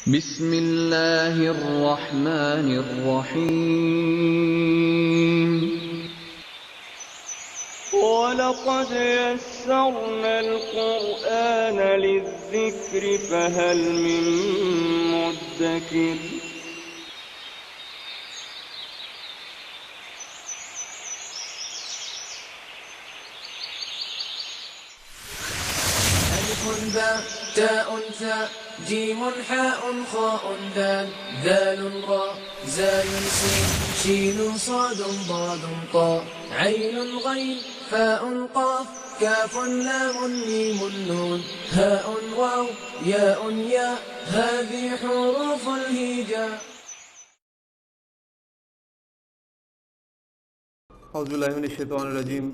बिस्मिल्लाहिर्रहमानिर्रहीम। वलक़द यस्सरना अल-क़ुरआन लिज़्ज़िक्रि फ़हल मिन मुद्दकिर। ألف باء تاء ثاء جيم حاء خاء دال ذال راء زاي سين شين صاد ضاد طاء عين غين فاء قاف كاف لام ميم نون هاء واو ياء ياء هذه حروف الهجاء. औज़ुबिल्लाहिमिनश्शैतानिर्रजीम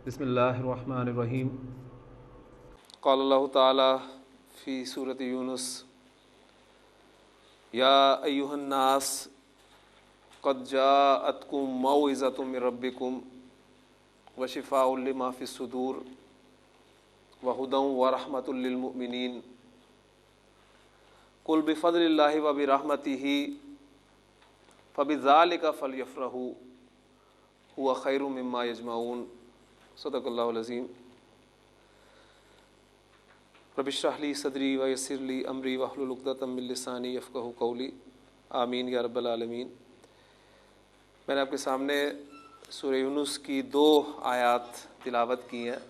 बिस्मिल्लाहिर्रहमानिर्रहीम। क़ाल अल्लाहु ताला फ़ी सूरत यूनुस या अय्युहन्नास क़द जाअतकुम मौइज़तुम मिर रब्बिकुम व शिफ़ाउल लिमा फ़िस्सुदूर व हुदन व रहमतुल लिल मुमिनीन कुल बिफ़ज़लिल्लाहि व बिरहमतिही फ़बिज़ालिका फ़लयफ़रहू हुआ खैरुम मिम्मा यजमाऊन। सदक़ल्लाहुल अज़ीम। रब्बि इश्रह ली सदरी व यस्सिर ली अमरी वहलुल उक़दतम मिन लिसानी यफ़क़हू क़ौली। आमीन या रब्बल आलमीन। मैंने आपके सामने सूरह यूनुस की 2 आयात तिलावत की हैं।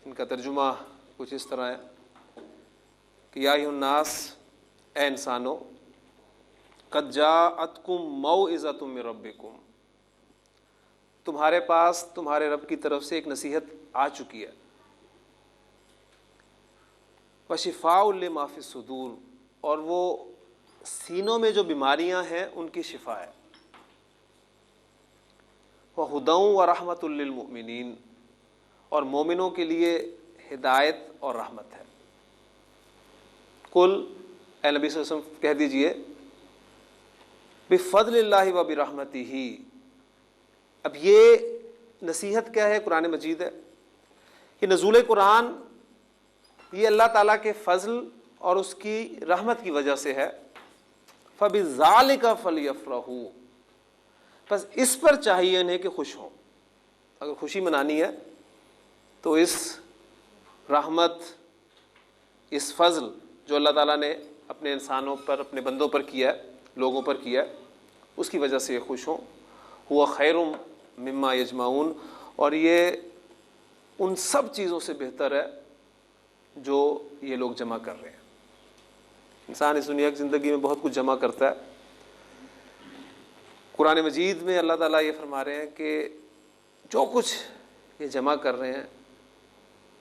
इनका तर्जुमा कुछ इस तरह है कि या अय्युहन्नास, ए इंसानो, क़द जाअतकुम मौइज़तुम मिर रब्बिकुम, तुम्हारे पास तुम्हारे रब की तरफ से एक नसीहत आ चुकी है। व शिफ़ाउल लिमा फ़िस्सुदूर, और वो सीनों में जो बीमारियां हैं उनकी शिफा है। व हुदन व रहमतुल लिल मुमिनीन, और मोमिनों के लिए हिदायत और रहमत है। कुल, ए नबी सल्लल्लाहु अलैहि वसल्लम कह दीजिए, बिफ़ज़लिल्लाहि व बिरहमतिही। अब ये नसीहत क्या है? कुरान मजीद है कि नज़ूल कुरान ये अल्लाह ताला के फ़ज़ल और उसकी रहमत की वजह से है। फ़बिज़ालिका फ़लयफ़रहू, बस इस पर चाहिए इन्हें कि खुश हों। अगर खुशी मनानी है तो इस रहमत, इस फ़ज़ल जो अल्लाह ताला ने अपने इंसानों पर, अपने बंदों पर किया है, लोगों पर किया है, उसकी वजह से ये खुश हों। हुआ खैरुम मिम्मा यजमाऊन, और ये उन सब चीज़ों से बेहतर है जो ये लोग जमा कर रहे हैं। इंसान इस दुनिया की ज़िंदगी में बहुत कुछ जमा करता है। कुरान मजीद में अल्लाह ताला ये फरमा रहे हैं कि जो कुछ ये जमा कर रहे हैं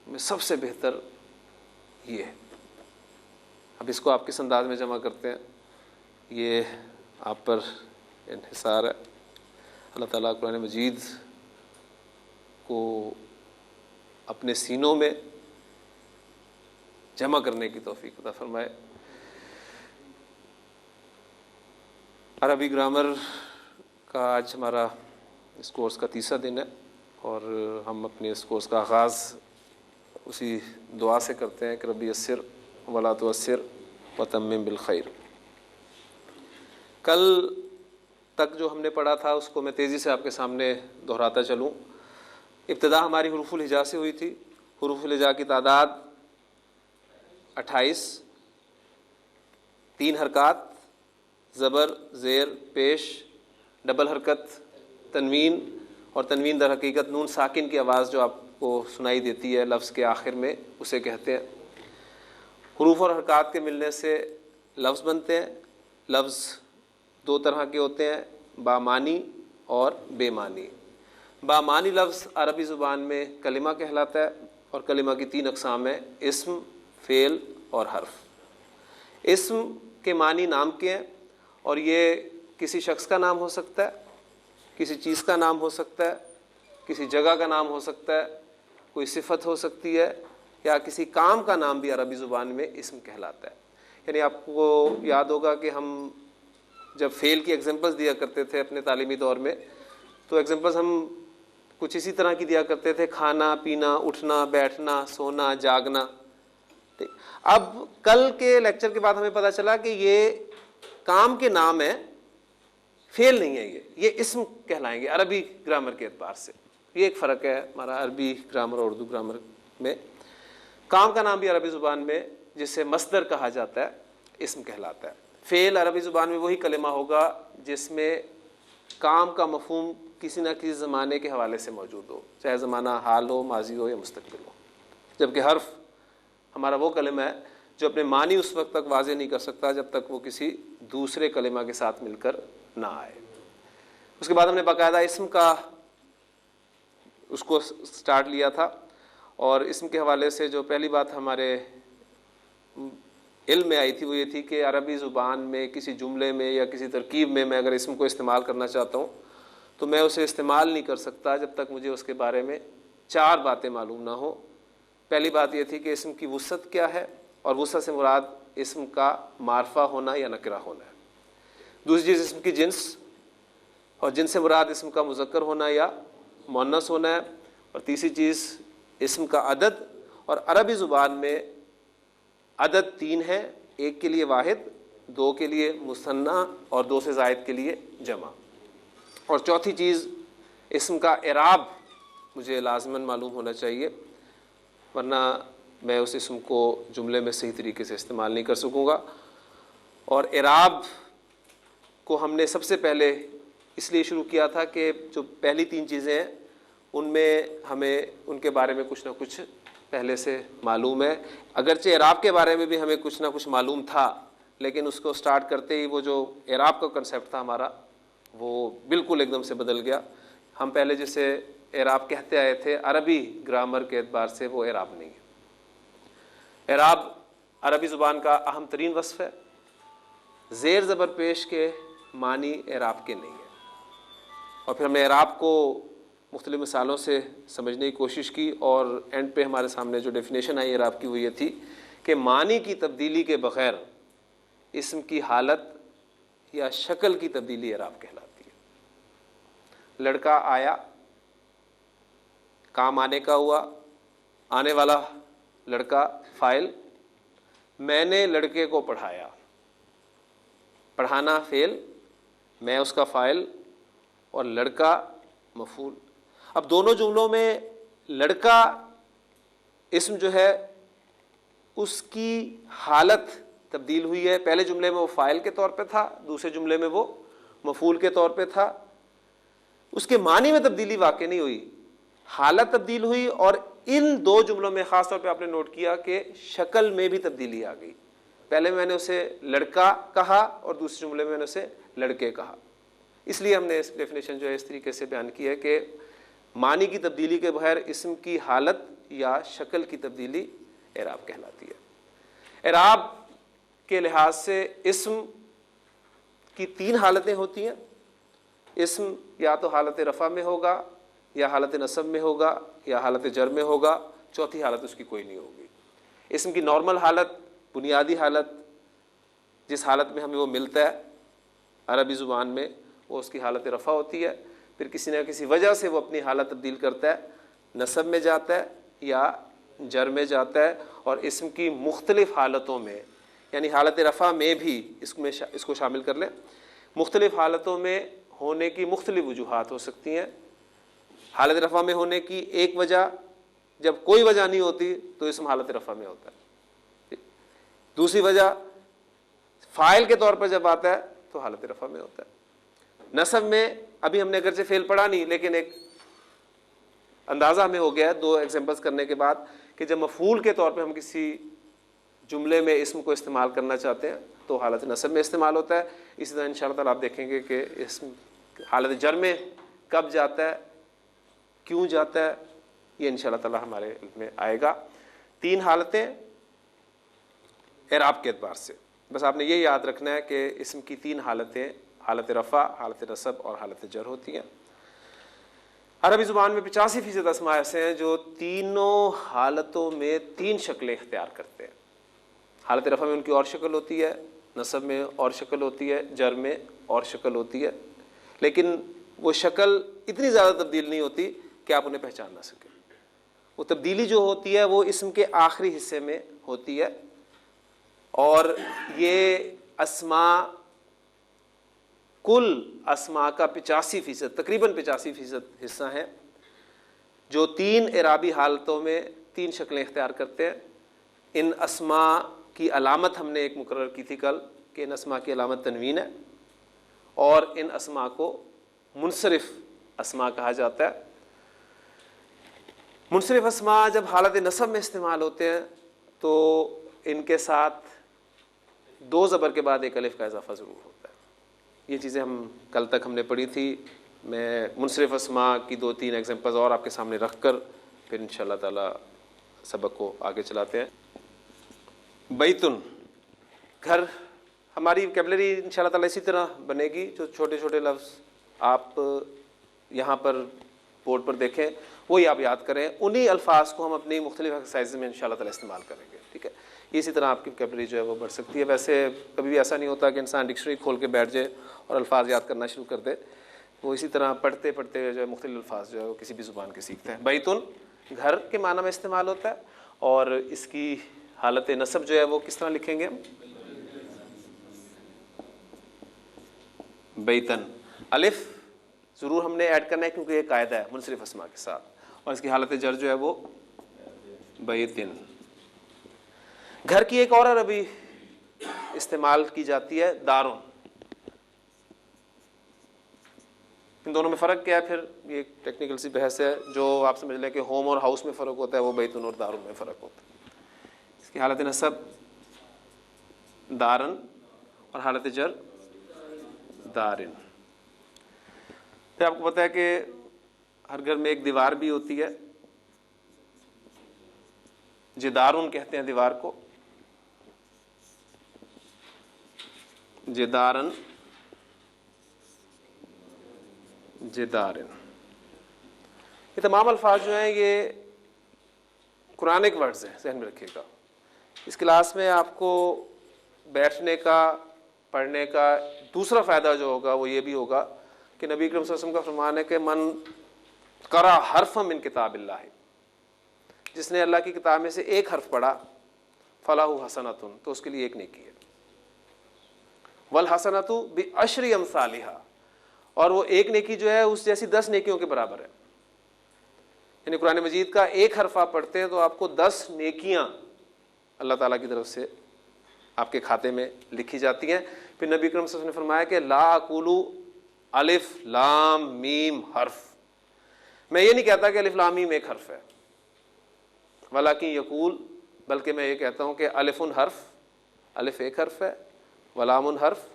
में सबसे बेहतर ये है। अब इसको आप किस अंदाज में जमा करते हैं, ये आप पर इन्हिसार है। अल्लाह ताला कुरान मजीद को अपने सीनों में जमा करने की तौफीक अता फरमाए। अरबी ग्रामर का आज हमारा इस कोर्स का 3रा दिन है, और हम अपने इस कोर्स का आगाज़ उसी दुआ से करते हैं कि रब्बी यस्सिर वला तुअस्सिर व तम्मिम बिल खैर। कल तक जो हमने पढ़ा था उसको मैं तेज़ी से आपके सामने दोहराता चलूँ। इब्तिदा हमारी हुरूफुल हिजा से हुई थी। हुरूफुल हिजा की तादाद 28, 3 हरकत, ज़बर, ज़ेर, पेश, डबल हरकत, तनवीन, और तनवीन दर हकीकत नून साकिन की आवाज़ जो आपको सुनाई देती है लफ्ज़ के आखिर में, उसे कहते हैं। हुरूफ और हरकत के मिलने से लफ्ज़ बनते हैं। लफ्ज़ 2 तरह के होते हैं, बामानी और बेमानी। बामानी लफ्ज़ अरबी ज़ुबान में कलिमा कहलाता है, और कलिमा की 3 अक़साम हैं, इस्म, फ़ेल और हर्फ। इस्म के मानी नाम के हैं, और ये किसी शख्स का नाम हो सकता है, किसी चीज़ का नाम हो सकता है, किसी जगह का नाम हो सकता है, कोई सिफत हो सकती है, या किसी काम का नाम भी अरबी ज़ुबान में इस्म कहलाता है। यानी आपको याद होगा कि हम जब फ़ेल की एग्जांपल्स दिया करते थे अपने तालीमी दौर में, तो एग्जांपल्स हम कुछ इसी तरह की दिया करते थे, खाना, पीना, उठना, बैठना, सोना, जागना। ठीक, अब कल के लेक्चर के बाद हमें पता चला कि ये काम के नाम है, फेल नहीं है, ये इस्म कहलाएंगे अरबी ग्रामर के एतबार से। ये एक फ़र्क है हमारा अरबी ग्रामर और उर्दू ग्रामर में। काम का नाम भी अरबी ज़ुबान में जिसे मस्दर कहा जाता है, इस्म कहलाता है। फ़ेल अरबी ज़ुबान में वही कलिमा होगा जिसमें काम का मफ़हूम किसी न किसी ज़माने के हवाले से मौजूद हो, चाहे ज़माना हाल हो, माजी हो या मुस्तक़बिल हो। जबकि हर्फ हमारा वो कलिमा है जो अपने मानी उस वक्त तक वाज़े नहीं कर सकता जब तक वो किसी दूसरे कलिमा के साथ मिलकर ना आए। उसके बाद हमने बाकायदा इस्म का उसको स्टार्ट लिया था, और इस्म के हवाले से जो पहली बात हमारे इल्म में आई थी वो ये थी कि अरबी ज़ुबान में किसी जुमले में या किसी तरकीब में मैं अगर इस्म को इस्तेमाल करना चाहता हूँ तो मैं उसे इस्तेमाल नहीं कर सकता जब तक मुझे उसके बारे में 4 बातें मालूम ना हो। पहली बात ये थी कि इस्म की वुसअत क्या है, और वुसअत से मुराद इस्म का मारफा होना या नकरा होना है। दूसरी चीज़ इस्म की जिन्स, और जिन्स से मुराद इस्म का मुज़क्कर होना या मुअन्नस होना है। और तीसरी चीज़ इस्म का अदद, और अरबी ज़ुबान में अदद 3 है, 1 के लिए वाहिद, 2 के लिए मुसन्ना और 2 से ज़ायद के लिए जमा। और चौथी चीज़ इस्म का इराब मुझे लाज़िमन मालूम होना चाहिए, वरना मैं उस इस्म को जुमले में सही तरीके से इस्तेमाल नहीं कर सकूँगा। और इराब को हमने सबसे पहले इसलिए शुरू किया था कि जो पहली 3 चीज़ें हैं उनमें हमें उनके बारे में कुछ ना कुछ पहले से मालूम है। अगरचे इराब के बारे में भी हमें कुछ ना कुछ मालूम था, लेकिन उसको स्टार्ट करते ही वो जो इराब का कंसेप्ट था हमारा वो बिल्कुल एकदम से बदल गया। हम पहले जिसे इराब कहते आए थे अरबी ग्रामर के एतबार से, वो इराब नहीं है। इराब अरबी ज़ुबान का अहम तरीन वस्फ़ है। ज़ेर ज़बर पेश के मानी इराब के नहीं है। और फिर हमने इराब को मुख्तलिफ़ मिसालों से समझने की कोशिश की, और एंड पे हमारे सामने जो डेफिनेशन आई इराब की वो ये थी कि मानी की तब्दीली के बग़ैर इस्म की हालत या शक्ल की तब्दीली इराब कहलाती है। लड़का आया, काम आने का हुआ, आने वाला लड़का फ़ाइल, मैंने लड़के को पढ़ाया, पढ़ाना फ़ेल, मैं उसका फ़ाइल और लड़का मफ़ूल। अब दोनों जुमलों में लड़का इस्म जो है उसकी हालत तब्दील हुई है। पहले जुमले में वो फ़ाइल के तौर पे था, दूसरे जुमले में वो मफ़ूल के तौर पे था। उसके मानी में तब्दीली वाक़ई नहीं हुई, हालत तब्दील हुई। और इन 2 जुमलों में ख़ास तौर पे आपने नोट किया कि शक्ल में भी तब्दीली आ गई। पहले मैंने उसे लड़का कहा और दूसरे जुमले में मैंने उसे लड़के कहा। इसलिए हमने इस डेफिनेशन जो है इस तरीके से बयान की है कि मानी की तब्दीली के बगैर इस्म की हालत या शक्ल की तब्दीली इराब कहलाती है। इराब के लिहाज से इस्म की 3 हालतें होती हैं। इस्म या तो हालत रफ़ा में होगा, या हालत नसब में होगा, या हालत जर में होगा, चौथी हालत उसकी कोई नहीं होगी। इस्म की नॉर्मल हालत, बुनियादी हालत, जिस हालत में हमें वो मिलता है अरबी ज़ुबान में, वो उसकी हालत रफ़ा होती है। फिर किसी न किसी वजह से वो अपनी हालत तब्दील करता है, नसब में जाता है या जर में जाता है। और इस्म की मुख्तलिफ़ हालतों में, यानी हालत रफ़ा में भी इसको शामिल कर लें, मुख्तलिफ़ हालतों में होने की मुख्तलिफ़ वजूहात हो सकती हैं। हालत रफ़ा में होने की एक वजह, जब कोई वजह नहीं होती तो इस्म हालत रफ़ा में होता है। दूसरी वजह फ़ाइल के तौर पर जब आता है तो हालत रफ़ा में होता है। नसब में अभी हमने अगरचे फ़ेल पढ़ा नहीं, लेकिन एक अंदाज़ा हमें हो गया है 2 एग्जाम्पल्स करने के बाद कि जब मफ़ूल के तौर पे हम किसी जुमले में इस्म को इस्तेमाल करना चाहते हैं तो हालत नसब में इस्तेमाल होता है। इसी तरह इंशाअल्लाह ताला आप देखेंगे कि इस्म हालत जर में कब जाता है, क्यों जाता है, ये इंशाअल्लाह ताला हमारे इल्म में आएगा। 3 हालतें इराब के एतबार से, बस आपने ये याद रखना है कि इस्म की 3 हालतें हालत रफ़ा, हालत नसब और हालत जर होती हैं। अरबी ज़ुबान में 85% अस्मा ऐसे हैं जो तीनों हालतों में 3 शक्लें इख्तियार करते हैं। हालत रफ़ा में उनकी और शक्ल होती है, नसब में और शक्ल होती है, जर में और शक्ल होती है, लेकिन वो शक्ल इतनी ज़्यादा तब्दील नहीं होती कि आप उन्हें पहचान ना सकें। वो तब्दीली जो होती है वो इसम के आखिरी हिस्से में होती है, और ये अस्मा कुल अस्मा का 85%, तकरीबन 85% हिस्सा है, जो 3 इराबी हालतों में 3 शक्लें इख्तियार करते हैं। इन अस्मा की अलामत हमने एक मुकर्रर की थी कल कि इन अस्मा की अलामत तनवीन है, और इन अस्मा को मुनसरिफ अस्मा कहा जाता है। मुनसरिफ अस्मा जब हालत नसब में इस्तेमाल होते हैं तो इनके साथ 2 ज़बर के बाद एक अलिफ का इजाफा ज़रूर होता है। ये चीज़ें हम कल तक हमने पढ़ी थी। मैं मुनसरिफ अस्मा की 2-3 एग्जांपल्स और आपके सामने रख कर फिर इंशाअल्लाह ताला सबक को आगे चलाते हैं। बैतुन, घर, हमारी वोकैबुलरी इंशाअल्लाह ताला इसी तरह बनेगी। जो छोटे छोटे लफ्ज़ आप यहाँ पर बोर्ड पर देखें वही आप याद करें, उन्हीं अल्फाज को हम अपनी मुख्तलिफ एक्सरसाइज में इंशाअल्लाह ताला इस्तेमाल करेंगे। ठीक है, इसी तरह आपकी वोकैबुलरी जो है वो बढ़ सकती है। वैसे कभी भी ऐसा नहीं होता कि इंसान डिक्शनरी खोल के बैठ जाए और अल्फाज याद करना शुरू कर दे। वो इसी तरह पढ़ते पढ़ते जो है मुख्तलिफ अल्फाज जो है वो किसी भी ज़ुबान के सीखते हैं। बैतुन घर के माना में इस्तेमाल होता है, और इसकी हालत नसब जो है वो किस तरह लिखेंगे हम? बैतन, अलिफ ज़रूर हमने ऐड करना है क्योंकि ये कायदा है मुनसरिफ अस्मा के साथ, और इसकी हालत जर जो है वो बैतिन। घर की एक और अरबी इस्तेमाल की जाती है दारुन। इन दोनों में फ़र्क क्या है? फिर ये टेक्निकल सी बहस है। जो आप समझ लें कि होम और हाउस में फ़र्क होता है वो बैतुन और दारुन में फ़र्क होता है। इसकी हालत नसब दारन और हालत जर दारिन। फिर आपको पता है कि हर घर में एक दीवार भी होती है, जिदारुन कहते हैं दीवार को, जिदारन, जिदारिन। ये तमाम अल्फाज जो हैं ये कुरानिक वर्ड्स हैं, ज़हन में रखिएगा। इस क्लास में आपको बैठने का, पढ़ने का दूसरा फ़ायदा जो होगा वो ये भी होगा कि नबी अकरम सल्लल्लाहु अलैहि वसल्लम का फरमान है कि मन करा हरफम मिन किताबिल्लाह, जिसने अल्लाह की किताब में से एक हर्फ पढ़ा, फलाहु हसनतुन, तो उसके लिए एक नेकी है। वल हसनतु बि अशरि अमसालिहा, और वो एक नेकी जो है उस जैसी 10 नेकियों के बराबर है। यानी कुरान मजीद का एक हर्फ आप पढ़ते हैं तो आपको 10 नेकियां अल्लाह ताला की तरफ से आपके खाते में लिखी जाती हैं। फिर नबी अकरम सल्लल्लाहु अलैहि वसल्लम ने फरमाया कि ला अकुलु अलिफ लाम मीम हर्फ, मैं ये नहीं कहता कि अलिफ लाम मीम एक हर्फ है, वलाकिन यकूल, बल्कि मैं ये कहता हूँ कि अलिफुन हर्फ, अलिफ एक हर्फ है, वलामुन हर्फ,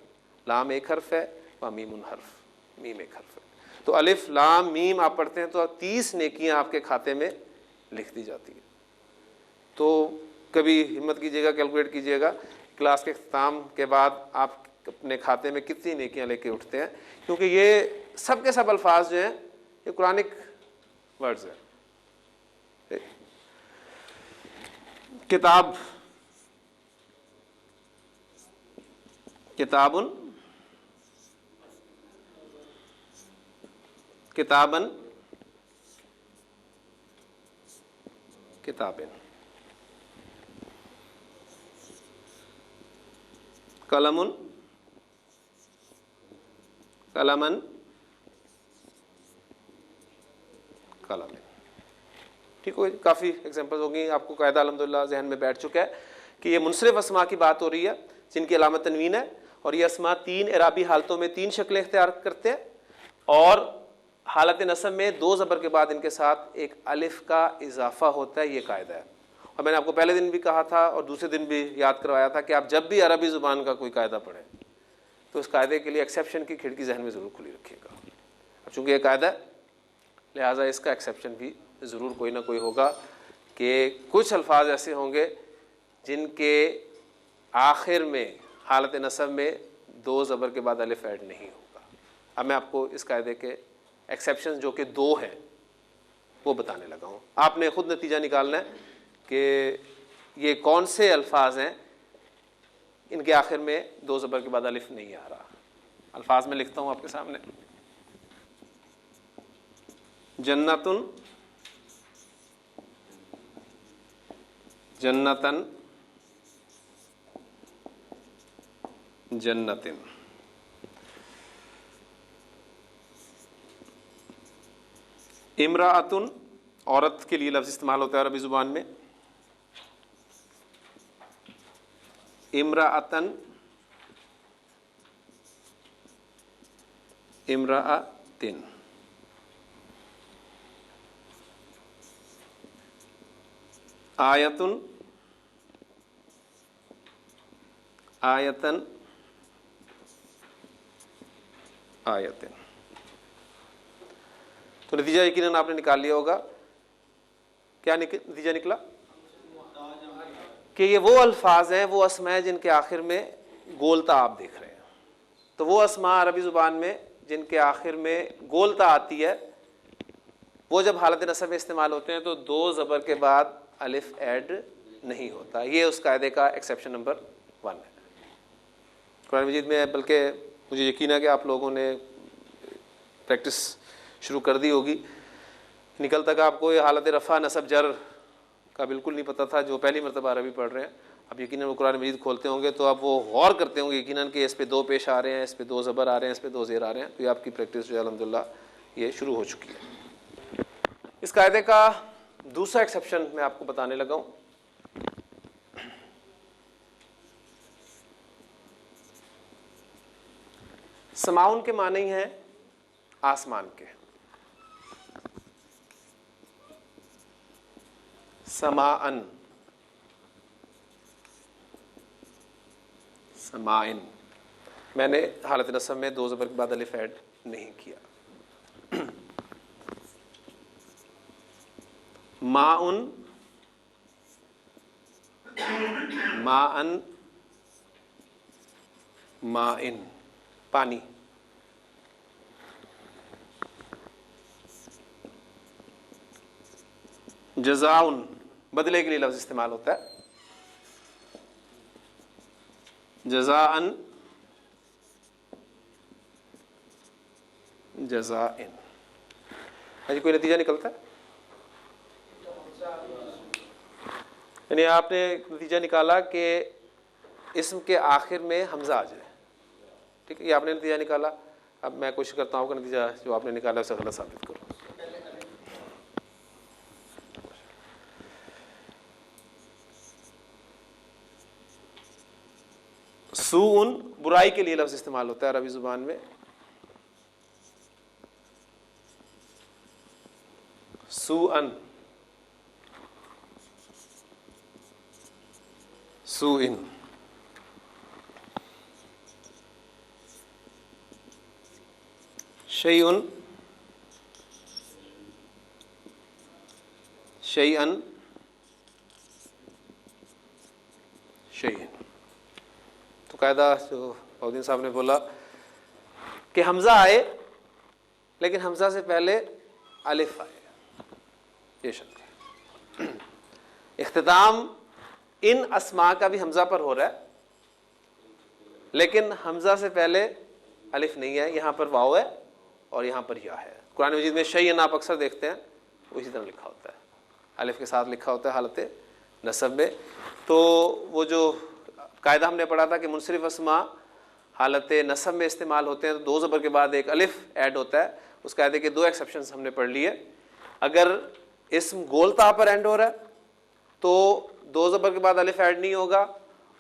लाम एक हर्फ है, व मीमुन हर्फ, मीम एक हर्फ है। तो अलिफ लाम मीम आप पढ़ते हैं तो 30 नेकियां आपके खाते में लिख दी जाती है। तो कभी हिम्मत कीजिएगा, कैलकुलेट कीजिएगा क्लास के अख्ताम के बाद आप अपने खाते में कितनी नेकियां लेके उठते हैं, क्योंकि ये सब के सब अल्फाज जो हैं ये कुरानिक वर्ड्स हैं। किताब, किताबुन, किताबन, किताबिन। कलमुन, कलमन, कलमिन। ठीक हो, काफ़ी एग्जांपल्स होंगी। आपको कायदा अल्हम्दुलिल्लाह जहन में बैठ चुका है कि ये मुनसरिफ अस्मा की बात हो रही है जिनकी अलामत तनवीन है, और ये अस्मा 3 इराबी हालतों में 3 शक्लें इख्तियार करते हैं, और हालत नसब में 2 ज़बर के बाद इनके साथ एक अलिफ का इजाफा होता है। ये कायदा है, और मैंने आपको पहले दिन भी कहा था और दूसरे दिन भी याद करवाया था कि आप जब भी अरबी ज़ुबान का कोई कायदा पढ़ें तो उस कायदे के लिए एक्सेप्शन की खिड़की जहन में ज़रूर खुली रखिएगा। चूँकि ये कायदा है लिहाजा इसका एक्सेप्शन भी ज़रूर कोई ना कोई होगा कि कुछ अल्फाज ऐसे होंगे जिनके आखिर में हालत नसब में 2 ज़बर के बाद अलिफ ऐड नहीं होगा। अब मैं आपको इस कायदे के एक्सेप्शन जो कि 2 हैं वो बताने लगा हूँ। आपने ख़ुद नतीजा निकालना है कि ये कौन से अल्फाज हैं इनके आखिर में 2 ज़बर के बाद अलिफ नहीं आ रहा। अल्फाज में लिखता हूँ आपके सामने। जन्नतुन, जन्नतन, जन्नतिन। इमराअतुन औरत के लिए लफ्ज़ इस्तेमाल होता है अरबी ज़ुबान में। इमराअतन, इमराअतिन। आयतुन, आयतन, आयतिन। तो नतीजा यकीनन आपने निकाल लिया होगा। क्या नतीजा निकला कि ये वो अल्फाज हैं, वो अस्मा हैं जिनके आखिर में गोलता आप देख रहे हैं। तो वो अस्मा अरबी ज़ुबान में जिनके आखिर में गोलता आती है, वो जब हालत नसब में इस्तेमाल होते हैं तो दो ज़बर के बाद अलिफ ऐड नहीं होता। ये उस कायदे का एक्सेप्शन नंबर 1 है कुरान मजीद में। बल्कि मुझे यकीन है कि आप लोगों ने प्रैक्टिस शुरू कर दी होगी। निकल तक आपको ये हालत रफ़ा नसब जर का बिल्कुल नहीं पता था, जो पहली मरतबा अरबी पढ़ रहे हैं। अब यकीनन वो कुरान मजीद खोलते होंगे तो आप वो गौर करते होंगे यकीनन कि इस पे 2 पेश आ रहे हैं, इस पे 2 ज़बर आ रहे हैं, इस पे 2 ज़ेर आ रहे हैं। तो ये आपकी प्रैक्टिस जो है अल्हम्दुलिल्लाह ये शुरू हो चुकी है। इस कायदे का दूसरा एक्सेप्शन मैं आपको बताने लगा हूँ। समाउन के माने ही हैं आसमान के। समाअन, समाइन। मैंने हालत नसब में 2 ज़बर के बाद अलिफ ऐड नहीं किया। माउन, माअन, माइन, पानी। जज़ाउन, बदले के लिए लफ्ज़ इस्तेमाल होता है। जज़ाअन, जज़ाइन। अजी कोई नतीजा निकलता है? यानी आपने नतीजा निकाला कि इस्म के आखिर में हमजा आ जाए। ठीक है, ये आपने नतीजा निकाला। अब मैं कोशिश करता हूँ कि नतीजा जो आपने निकाला उसे गलत साबित करो। सूउन बुराई के लिए लफ्ज़ इस्तेमाल होता है अरबी ज़ुबान में। सूअन, सूइन। शैउन, शैअन, शैइन। तो कायदा जो बहुद्दीन साहब ने बोला कि हमज़ा आए लेकिन हमज़ा से पहले अलिफ आए, ये शर्त है। इख्तिताम इन अस्मा का भी हमज़ा पर हो रहा है लेकिन हमज़ा से पहले अलिफ नहीं है, यहाँ पर वाव है और यहाँ पर या है। कुरान मजीद में शैअन आप अक्सर देखते हैं वो इसी तरह लिखा होता है, अलिफ के साथ लिखा होता है हालत नसब में। तो वो जो कायदा हमने पढ़ा था कि मुनसरिफ अस्मा हालत नसब में इस्तेमाल होते हैं तो 2 ज़बर के बाद एक अलिफ ऐड होता है। उस कायदे के 2 एक्सेप्शंस हमने पढ़ लिए। अगर इस्म गोलता पर एंड हो रहा है तो 2 ज़बर के बाद अलिफ ऐड नहीं होगा,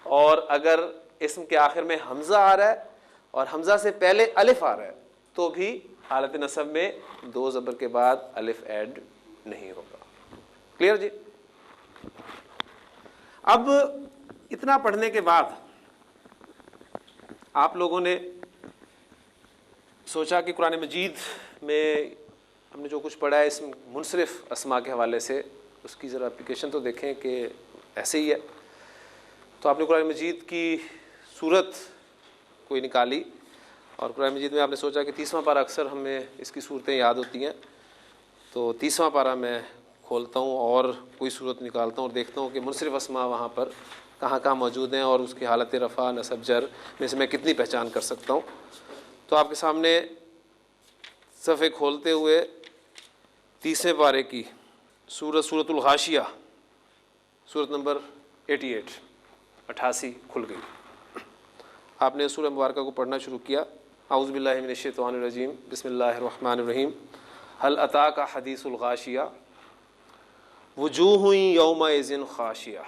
और अगर इस्म के आखिर में हमज़ा आ रहा है और हमज़ा से पहले अलिफ आ रहा है तो भी हालत नसब में 2 ज़बर के बाद अलिफ ऐड नहीं होगा। क्लियर जी? अब इतना पढ़ने के बाद आप लोगों ने सोचा कि कुरान मजीद में हमने जो कुछ पढ़ा है इसमें मुनसरिफ अस्मा के हवाले से उसकी ज़रा एप्लीकेशन तो देखें कि ऐसे ही है। तो आपने कुरान मजीद की सूरत कोई निकाली और कुरान मजीद में आपने सोचा कि 30वां पारा अक्सर हमें इसकी सूरतें याद होती हैं, तो 30वां पारा मैं खोलता हूँ और कोई सूरत निकालता हूँ और देखता हूँ कि मुनसरिफ अस्मा वहाँ पर कहाँ कहाँ मौजूद हैं और उसकी हालत रफ़ा नसब जर में से मैं कितनी पहचान कर सकता हूँ। तो आपके सामने सफ़े खोलते हुए 30वें पारे की सूरतुल गाशिया सूरत नंबर 88 खुल गई। आपने सूरह मुबारक को पढ़ना शुरू किया। औज़ु बिल्लाहि मिनश शैतानिर रजीम, बिस्मिल्लाहिर रहमानिर रहीम। हल अताका हदीसुल गाशिया वुजूहुन यौमइज़िन खाशिया।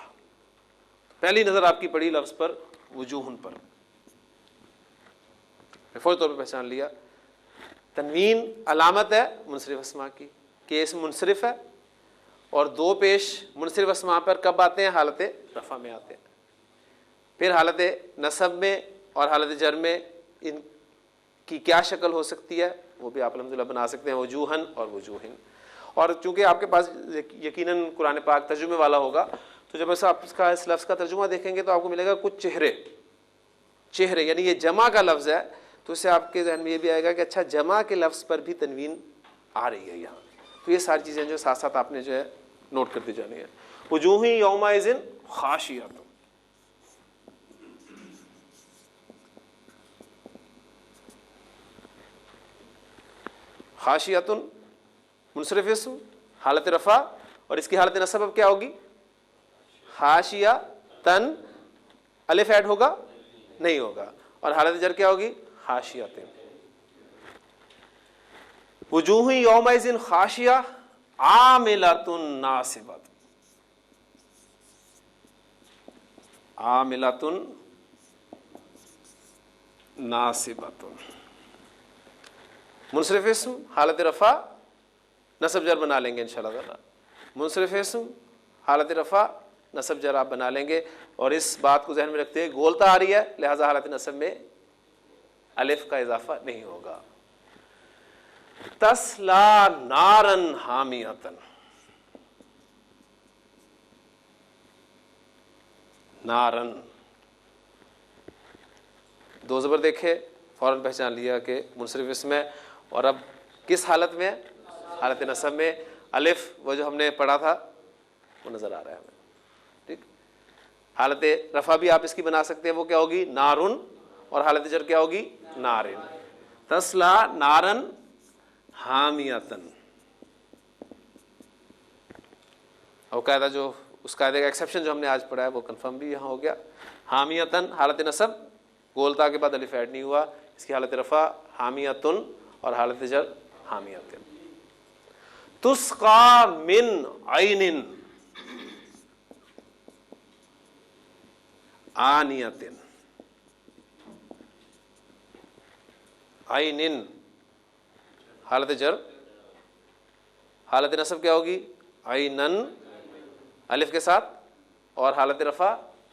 पहली नज़र आपकी पड़ी लफ्ज़ पर, वुजूहुन पर, फ़ौरी तौर पर पहचान लिया। तनवीन अलामत है मुनसरिफ अस्मा की, कि इसम मुनसरिफ है, और दो पेश मुनसरिफ अस्मा पर कब आते हैं? हालत रफ़ा में आते हैं। फिर हालत नसब में और हालत जर में इनकी क्या शक्ल हो सकती है वो भी आप अल्हम्दुलिल्लाह बना सकते हैं, वजूहन और वजूहिन। और चूँकि आपके पास यकीनन कुरान पाक तर्जुमे वाला होगा, तो जब ऐसा आप इसका इस लफ्ज़ का तर्जुमा देखेंगे तो आपको मिलेगा कुछ चेहरे, यानी ये जमा का लफ्ज़ है, तो इससे आपके जहन में ये भी आएगा कि अच्छा जमा के लफ्ज़ पर भी तनवीन आ रही है यहाँ। तो ये सारी चीज़ें जो साथ साथ आपने जो है नोट करती जानी है। वजूहुन यौमइज़िन खाशियतुन, खाशियतुन मुनसरिफ इस्म हालत रफ़ा, और इसकी हालत नसब अब क्या होगी? खाशिया तन, अलिफ ऐड होगा? नहीं होगा। और हालत जर क्या होगी? खाशियतिन। वजूहुन यौमइज़िन खाशिया आमिलतुन नासिबत, आमिलतुन नासिबतुन। मुनसरिफ इस्म हालत रफ़ा नसब जर बना लेंगे इंशाअल्लाह ताला। मुनसरिफ इस्म हालत रफ़ा नसब जर आप बना लेंगे, और इस बात को जहन में रखते हुए गोलता आ रही है, लिहाजा हालत नसब में अलिफ का इजाफा नहीं होगा। तस्ला नारन हामियतन, नारन, दो ज़बर देखे फ़ौरन पहचान लिया कि मुनसरिफ इस्म है। और अब किस हालत में? हालत नसब में। अलिफ वो जो हमने पढ़ा था वो नज़र आ रहा है हमें, ठीक। हालत रफ़ा भी आप इसकी बना सकते हैं, वो क्या होगी? नारुन, और हालत जर क्या होगी? नारिन। तस्ला नारन हामियतन। और कायदा जो उस कायदे का एक्सेप्शन जो हमने आज पढ़ा है वो कंफर्म भी यहाँ हो गया। हामियतन हालत नसब, गोलता के बाद अलिफ ऐड नहीं हुआ, इसकी हालत रफ़ा हामियतुन, और हालत जर हामियतिन। तुस्का मिन आइनिन आनियतिन, आइनिन हालत जर, हालत नसब क्या होगी? आइनन, अलिफ के साथ, और हालत रफ़ा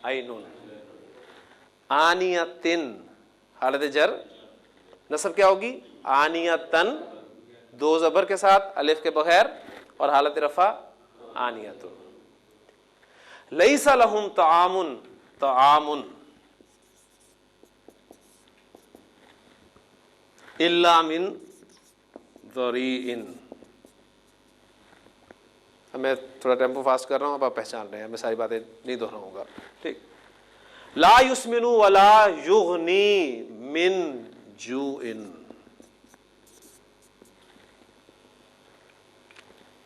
आइनुन। आनियतिन हालत जर, नसब क्या होगी? आनियतन, दो ज़बर के साथ, अलिफ के बगैर, और हालत रफ़ा आनियतुन। लैसा लहुम तआमुन, तआमुन इल्ला मिन ज़रीइन। मैं थोड़ा टेम्पो फास्ट कर रहा हूँ, अब आप पहचान रहे हैं, मैं सारी बातें नहीं दोहराऊंगा, ठीक। ला युस्मिनु वला युगनी मिन जूइन,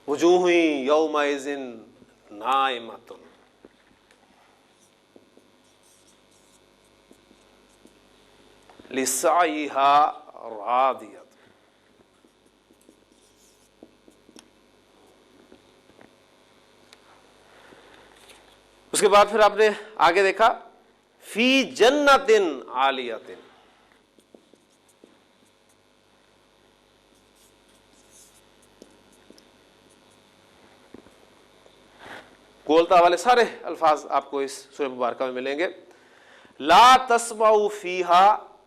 वजूहुन यौमइज़िन नाइमतुन। लिसाइहा रादियत। उसके बाद फिर आपने आगे देखा फी जन्नतिन आलियतिन, गोलता वाले सारे अल्फाज आपको इस सूरह मुबारका में मिलेंगे। ला तस्माउ फीहा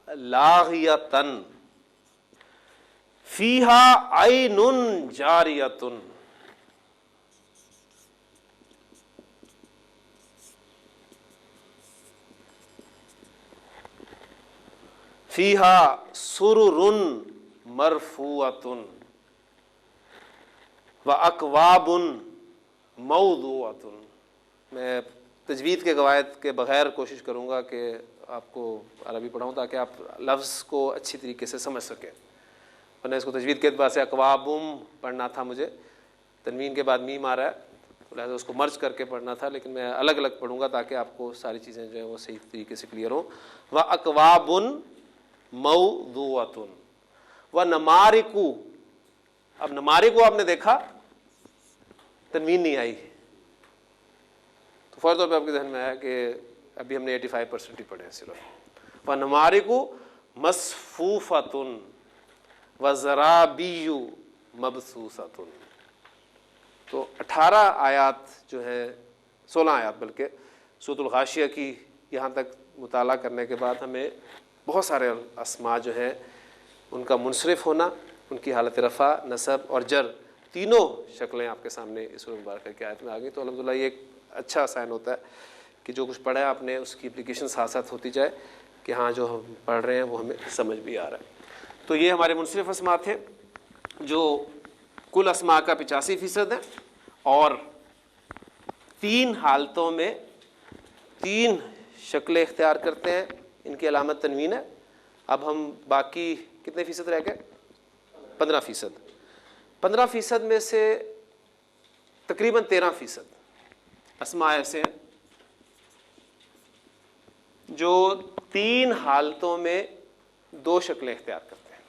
लागियतन, फीहा आइनुन जारियतुन, फीहा सुरुरुन मरफूअतुन व अकवाबुन मौदूअतुन। मैं तजवीद के कवायद के बगैर कोशिश करूँगा कि आपको अरबी पढ़ाऊँ ताकि आप लफ्ज़ को अच्छी तरीके से समझ सकें, वरना इसको तजवीद के अतबार से अकवाबुम पढ़ना था मुझे, तनवीन के बाद मीम आ रहा है, तो लिहाजा उसको मर्ज करके पढ़ना था, लेकिन मैं अलग अलग पढ़ूंगा ताकि आपको सारी चीज़ें जो है वो सही तरीके से क्लियर हो। व अकवाबुन मौदूअतुन व नमारिकु। अब नमारिकु आपने देखा तनवीन नहीं आई, तो फौरी तौर पर आपके ध्यान में आया कि अभी हमने 85% ही पढ़े हैं सिर्फ। व नमारिकु मसफूफतुन व ज़राबियु मबसूसतुन। तो 18 आयात जो है, 16 आयात बल्कि सूरतुल गाशिया की यहाँ तक मुताला करने के बाद हमें बहुत सारे अस्मा जो है उनका मुनसरिफ होना, उनकी हालत रफ़ा, नसब और जर, तीनों शक्लें आपके सामने इस सूरह मुबारक की आयत में आ गई। तो अल्हम्दुलिल्लाह ये एक अच्छा साइन होता है कि जो कुछ पढ़ा है आपने उसकी एप्लीकेशन साथ साथ होती जाए कि हाँ जो हम पढ़ रहे हैं वो हमें समझ भी आ रहा है। तो ये हमारे मुनसरिफ अस्मा थे जो कुल अस्मा का 85% है और 3 हालतों में 3 शक्लें इख्तियार करते हैं। इनकी अलामत तनवीन है। अब हम बाकी कितने फ़ीसद रह गए? 15%। 15% में से तकरीबन 13% अस्मा ऐसे हैं जो 3 हालतों में 2 शक्लें इख्तियार करते हैं।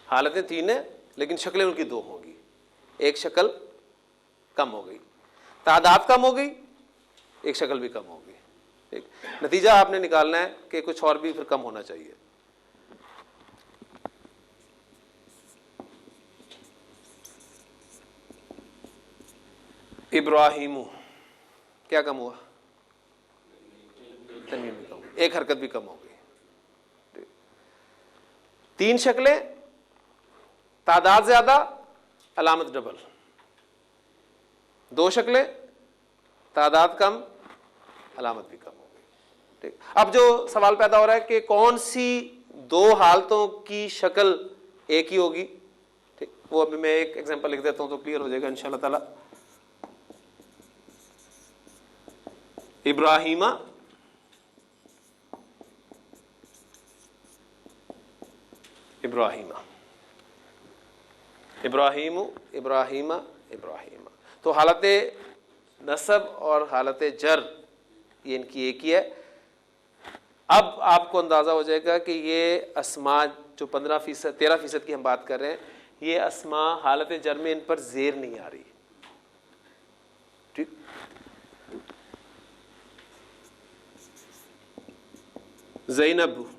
हालतें 3 हैं लेकिन शक्लें उनकी 2 होंगी। एक शक्ल कम हो गई, तादाद कम हो गई, एक शक्ल भी कम हो गई। ठीक, नतीजा आपने निकालना है कि कुछ और भी फिर कम होना चाहिए। इब्राहिमु, क्या कम हुआ? तनवीन भी कम, एक हरकत भी कम हो गई। 3 शक्लें, तादाद ज्यादा, अलामत डबल। 2 शक्लें, तादाद कम, अलामत भी कम हो गई। ठीक, अब जो सवाल पैदा हो रहा है कि कौन सी 2 हालतों की शक्ल एक ही होगी, ठीक, वो अभी मैं एक एग्जांपल लिख देता हूं तो क्लियर हो जाएगा इंशाअल्लाह ताला। इब्राहिमा, इब्राहिमा, इब्राहिमु, इब्राहिमा, इब्राहिमा। तो हालत नसब और हालत जर ये इनकी एक ही है। अब आपको अंदाज़ा हो जाएगा कि ये अस्मा जो 15%, 13% की हम बात कर रहे हैं, ये अस्मा हालत जर में इन पर ज़ेर नहीं आ रही। ठीक, ज़ैनब,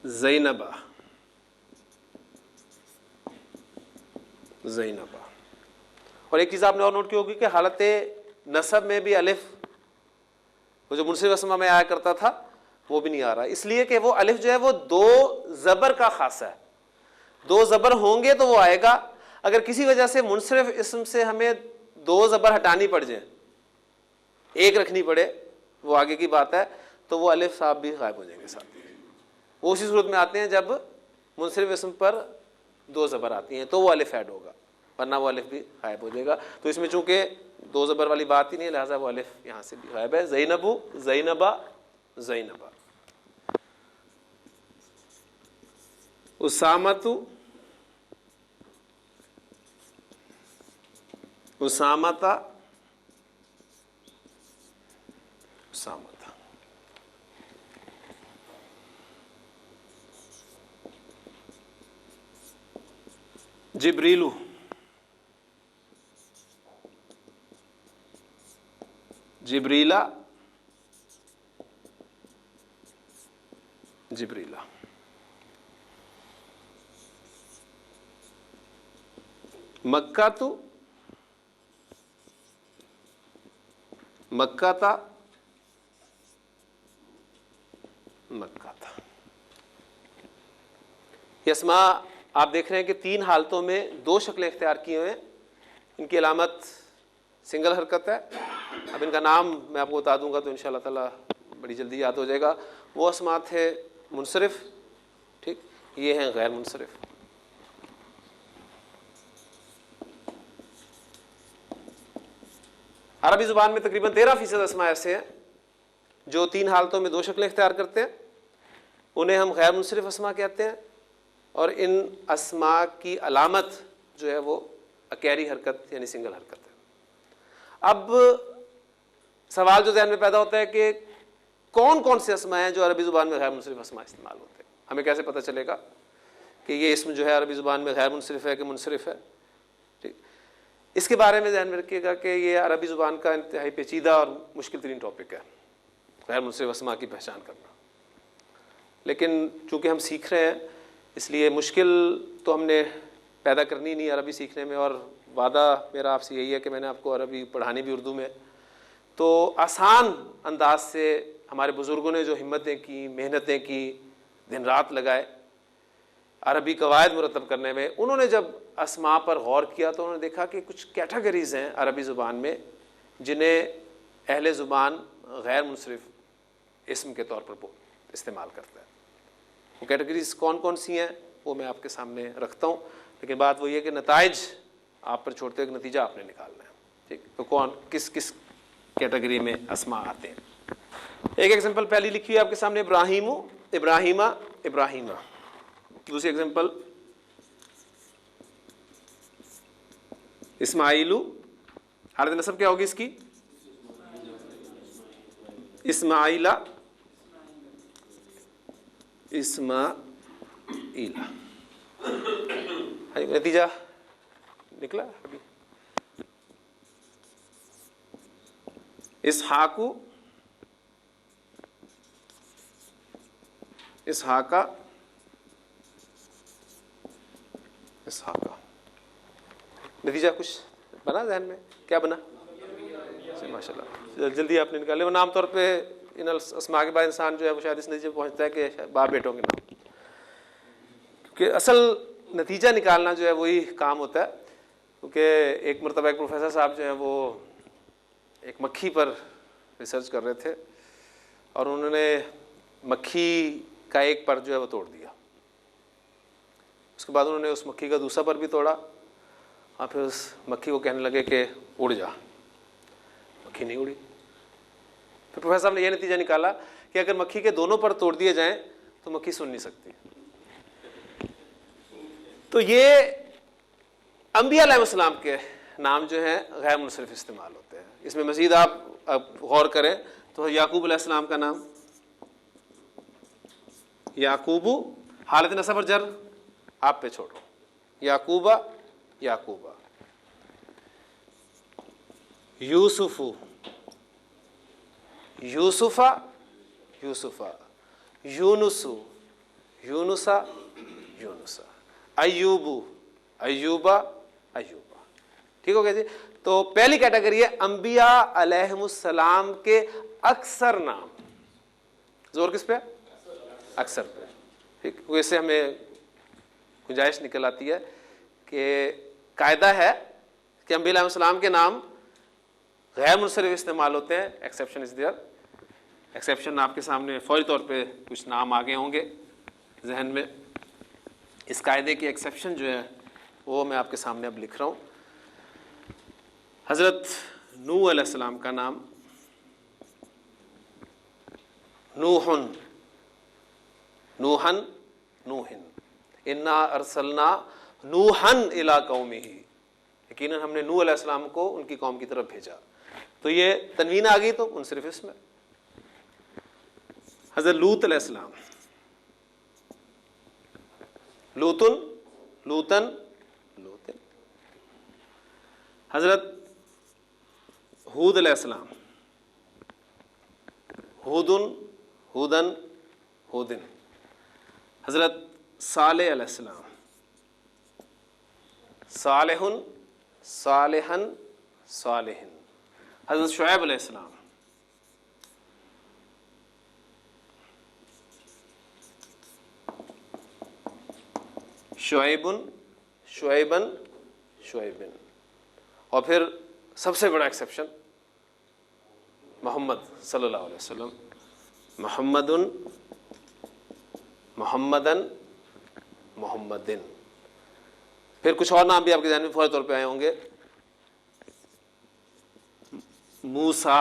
ज़ैनबा, ज़ैनबा। और एक चीज़ आपने और नोट की होगी कि हालत नसब में भी अलिफ, वो जो मुनसिफ अस्मा में आया करता था वो भी नहीं आ रहा, इसलिए कि वो अलिफ जो है वो 2 ज़बर का खासा है। 2 ज़बर होंगे तो वो आएगा। अगर किसी वजह से मुनसिफ इस्म से हमें 2 ज़बर हटानी पड़ जाए, एक रखनी पड़े, वो आगे की बात है, तो वो अलिफ साहब भी गायब हो जाएंगे साथ। वो उसी सूरत में आते हैं जब मुनसरिफ इस्म पर 2 ज़बर आती हैं तो वो अलिफ ऐड होगा, वरना वो अलिफ भी गायब हो जाएगा। तो इसमें चूंकि 2 ज़बर वाली बात ही नहीं है, लिहाजा वो अलिफ यहाँ से भी गायब है। ज़ैनबु, ज़ैनबा, ज़ैनबा। उसामतु, उसामता, उसामता। जिब्रीलु, जिब्रीला, जिब्रीला। मक्कातु, मक्काता, मक्काता। ये अस्मा आप देख रहे हैं कि 3 हालतों में 2 शक्लें इख्तियार किए हुए हैं। इनकी अलामत सिंगल हरकत है। अब इनका नाम मैं आपको बता दूंगा तो इंशाअल्लाह ताला बड़ी जल्दी याद हो जाएगा। वो अस्मा थे मुनसरिफ, ठीक, ये हैं गैर मुनसरिफ। अरबी ज़ुबान में तकरीबन 13% अस्मा ऐसे हैं जो 3 हालतों में 2 शक्लें इख्तियार करते हैं। उन्हें हम गैर मुनसरिफ अस्मा कहते हैं। और इन अस्मा की अलामत जो है वो अकैरी हरकत यानी सिंगल हरकत है। अब सवाल जो ज़हन में पैदा होता है कि कौन कौन से अस्मा हैं जो अरबी ज़ुबान में गैर मुनसरिफ अस्मा इस्तेमाल होते हैं। हमें कैसे पता चलेगा कि ये इसम जो है अरबी ज़ुबान में गैर मुनसरिफ है कि मुनसरिफ है? ठीक, इसके बारे में ध्यान में रखिएगा कि ये अरबी ज़ुबान का इंतहाई पेचीदा और मुश्किल तरीन टॉपिक है, गैर मुनसरिफ अस्मा की पहचान करना। लेकिन चूँकि हम सीख रहे हैं इसलिए मुश्किल तो हमने पैदा करनी नहीं अरबी सीखने में, और वादा मेरा आपसे यही है कि मैंने आपको अरबी पढ़ानी भी उर्दू में, तो आसान अंदाज से हमारे बुज़ुर्गों ने जो हिम्मतें की, मेहनतें की, दिन रात लगाए अरबी कवायद मुरतब करने में, उन्होंने जब अस्मा पर गौर किया तो उन्होंने देखा कि कुछ कैटेगरीज़ हैं अरबी ज़ुबान में जिन्हें अहले ज़ुबान गैर मुनसरिफ इस्म के तौर पर इस्तेमाल करता है। वो कैटेगरीज़ कौन कौन सी हैं वो मैं आपके सामने रखता हूँ, लेकिन बात वही है कि नताइज आप पर छोड़ते हुए नतीजा आपने निकालना है। ठीक, तो कौन किस किस कैटेगरी में अस्मा आते हैं। एक एग्जांपल पहली लिखी है आपके सामने, इब्राहिमु, इब्राहिमा, इब्राहिमा। दूसरी एग्जांपल इस्माइलु, हालत नसब क्या होगी इसकी? इस्माइला, इस्माइला। नतीजा निकला अभी। इसहाकु, इसहाका, इसहाका। नतीजा कुछ बना ज़हन में? क्या बना? माशाल्लाह जल्दी आपने निकाले। वो नाम तौर पे इन अस्मा के बाद इंसान जो है वो शायद इस नतीजे पर पहुंचता है कि बाप बेटों के नाम, क्योंकि असल नतीजा निकालना जो है वही काम होता है। क्योंकि एक मरतबा एक प्रोफेसर साहब जो है वो एक मक्खी पर रिसर्च कर रहे थे और उन्होंने मक्खी का एक पर जो है वो तोड़ दिया। उसके बाद उन्होंने उस मक्खी का दूसरा पर भी तोड़ा और फिर उस मक्खी को कहने लगे कि उड़ जा। मक्खी नहीं उड़ी। फिर प्रोफेसर साहब ने यह नतीजा निकाला कि अगर मक्खी के दोनों पर तोड़ दिए जाएं तो मक्खी सुन नहीं सकती। तो ये अंबिया अलैहिस्सलाम के नाम जो हैं गैर मुनसरिफ इस्तेमाल होते हैं। इसमें मज़ीद आप गौर करें तो याकूब अलैहिस्सलाम का नाम याकूबू, हालत नसब और जर आप पे छोड़ो, याकूबा, याकूबा। यूसुफू, यूसुफा, यूसुफा। यूनुसु, यूनुसा, यूनुसा। अय्यूबू, अय्यूबा, अय्यूबा। ठीक हो गया जी। तो पहली कैटेगरी है अंबिया अलैहिमुस्सलाम के अक्सर नाम। जोर किस पे? अक्सर पे। ठीक, वैसे हमें गुंजाइश निकल आती है कि कायदा है कि अंबिया अलैहिमुस्सलाम के नाम गैर मुनसरिफ इस्तेमाल होते हैं। Exception is there. एक्सेप्शन आपके सामने फौरी तौर पे कुछ नाम आगे होंगे जहन में। इस कायदे की एक्सेप्शन जो है वो मैं आपके सामने अब लिख रहा हूँ। हज़रत नूह अलैहिस्सलाम का नाम नूहन, नूहन, नूहिन। इन्ना अरसलना नूहन इला कौमिही, यकीनन हमने नूह अलैहिस्सलाम को उनकी कौम की तरफ भेजा। तो ये तनवीन आ गई तो मुनसरिफ इसमें। हज़रत लूत अलैहिस्सलाम, लूतुन, लूतन, लूतन। हज़रत हूद अलैहिस्सलाम, हूदुन, हूदन, हूदिन। हज़रत सालेह अलैहिस्सलाम, सालेहुन, सालेहन, सालेहिन। हज़रत शुएब अलैहिस्सलाम, शुएबुन, शुएबन, शुएबिन। और फिर सबसे बड़ा एक्सेप्शन मोहम्मद सल्लल्लाहु अलैहि वसल्लम, मोहम्मदुन, मोहम्मदन, मोहम्मदिन। फिर कुछ और नाम भी आपके ध्यान में फौरी तौर पे आए होंगे। मूसा,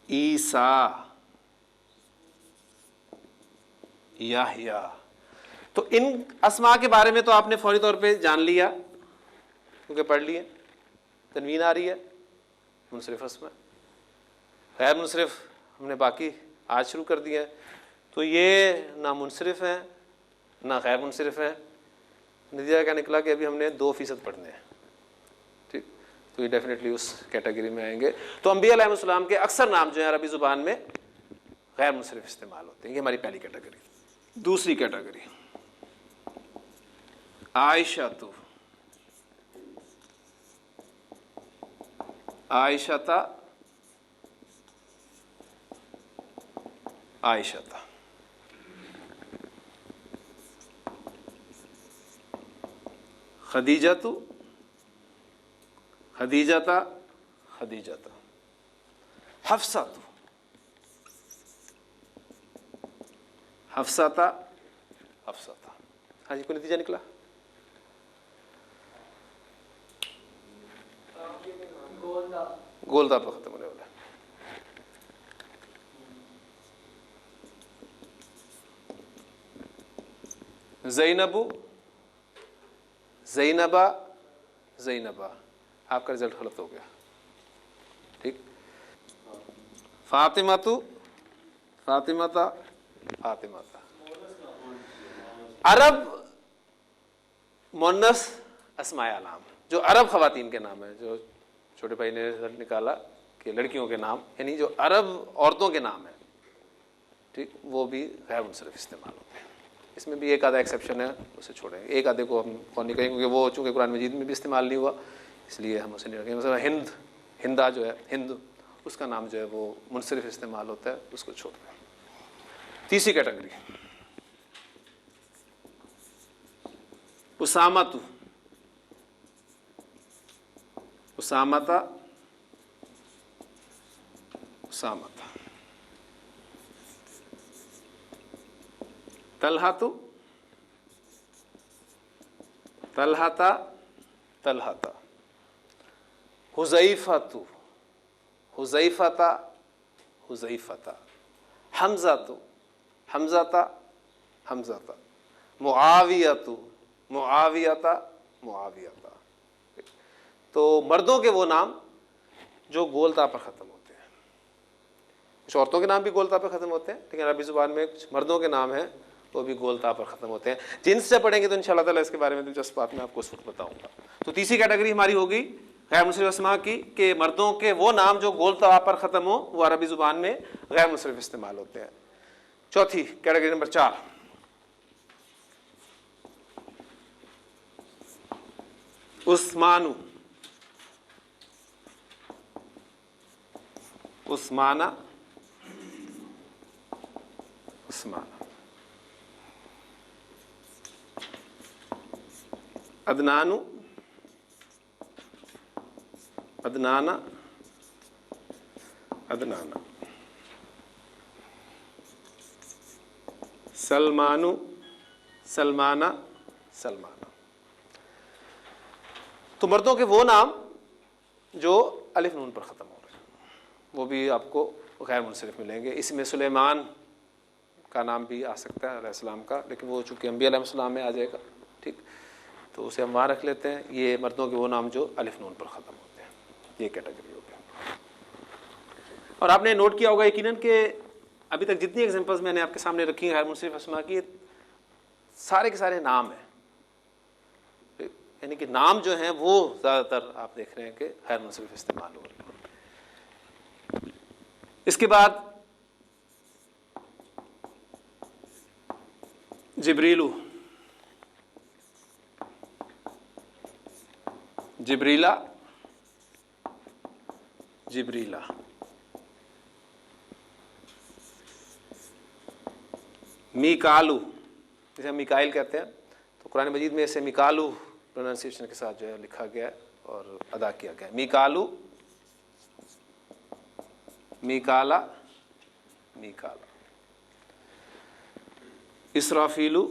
ईसा, याह्या। तो इन अस्मा के बारे में तो आपने फौरी तौर पे जान लिया क्योंकि पढ़ लिए। तनवीन आ रही है मुनसरिफ अस्मा, गैर मुनसरिफ हमने बाकी आज शुरू कर दिया है। तो ये ना मुनसरिफ हैं ना गैर मुनसरिफ हैं। नतीजा क्या निकला कि अभी हमने 2% पढ़ने हैं, ठीक। तो ये डेफिनेटली उस कैटेगरी में आएंगे। तो अंबिया अलैहिस्सलाम के अक्सर नाम जो है अरबी ज़ुबान में गैर मुनसरिफ इस्तेमाल होते हैं। ये हमारी पहली कैटेगरी। दूसरी कैटेगरी आयशातु, आयशता, आयशता। खदीजतु, खदीजता, खदीजता। हफ्सतु, हफ्सता, हफ्सता। हाँ जी, कोई नतीजा निकला? गोलदा पर खत्म होने वाला है। ज़ैनबु, ज़ैनबा, ज़ैनबा। आपका रिजल्ट गलत हो गया, ठीक। फातिमातु, फातिमाता, फातिमाता। अरब मुन्नस अस्माए आलाम, जो अरब ख़वातीन के नाम है, जो छोटे भाई ने रिजल्ट निकाला कि लड़कियों के नाम, यानी जो अरब औरतों के नाम है, ठीक, वो भी गैर मुनसरिफ इस्तेमाल होते हैं। इसमें भी एक आधा एक्सेप्शन है, उसे छोड़ेंगे। एक आधे को हम कौन नहीं करेंगे क्योंकि वो चूँकि कुरान मजीद में भी इस्तेमाल नहीं हुआ, इसलिए हम उसे नहीं रखेंगे। मतलब हिंद, हिंदा जो है, हिंद, उसका नाम जो है वो मुनसरिफ इस्तेमाल होता है, उसको छोड़ दें। तीसरी कैटेगरी उसामतु, उसामता, उसामता। तलहातु, तलहाता, तलहाता। हुज़ैफ़तु, हुज़ैफ़ता, हुज़ैफ़ता। हमज़तु, हमज़ता, हमज़ता। मुआवियतु, मुआवियता, मुआवियता। तो मर्दों के वो नाम जो गोलता पर ख़त्म होते हैं। कुछ औरतों के नाम भी गोलता पर ख़त्म होते हैं, लेकिन अरबी ज़ुबान में कुछ मर्दों के नाम हैं वो भी गोलता पर ख़त्म होते हैं। जिनसे पढ़ेंगे तो इंशाअल्लाह ताला इसके बारे में दिलचस्प बात मैं आपको उस वक्त बताऊँगा। तो तीसरी कैटेगरी हमारी होगी गैर मुनसरिफ अस्मा की, कि मर्दों के वो नाम जो गोलता पर ख़त्म हो वो अरबी ज़ुबान में गैर मुनसरिफ इस्तेमाल होते हैं। चौथी कैटेगरी नंबर 4 उस्मानु, उस्माना, उस्माना। अदनानु, अदनाना, अदनाना। सलमानु, सलमाना, सलमाना। तो मर्दों के वो नाम जो अलिफ नून पर ख़त्म हो रहे हैं वो भी आपको गैर मुनसरिफ मिलेंगे। इसमें सुलेमान का नाम भी आ सकता है अलैहिस्सलाम का, लेकिन वो चूँकि अंबिया अलैहिस्सलाम में आ जाएगा, ठीक, तो उसे हम वहाँ रख लेते हैं। ये मर्दों के वो नाम जो अलिफ नून पर ख़त्म होते हैं, ये कैटेगरी हो गया। और आपने नोट किया होगा यकीनन कि अभी तक जितनी एग्जांपल्स मैंने आपके सामने रखी हैं गैर मुनसरिफ अस्मा की, सारे के सारे नाम हैं, यानी कि नाम जो हैं वो ज़्यादातर आप देख रहे हैं कि गैर मुनसरिफ इस्तेमाल हो रहे हैं। इसके बाद जिब्रीलु, जिब्रीला, जिब्रीला। मीकालू, जिसे हम मिकाइल कहते हैं, तो कुरान मजीद में इसे मिकालू प्रोनाउंसिएशन के साथ जो है लिखा गया है और अदा किया गया है। मिकालू, मिकाला, मिकाला। इसराफीलू,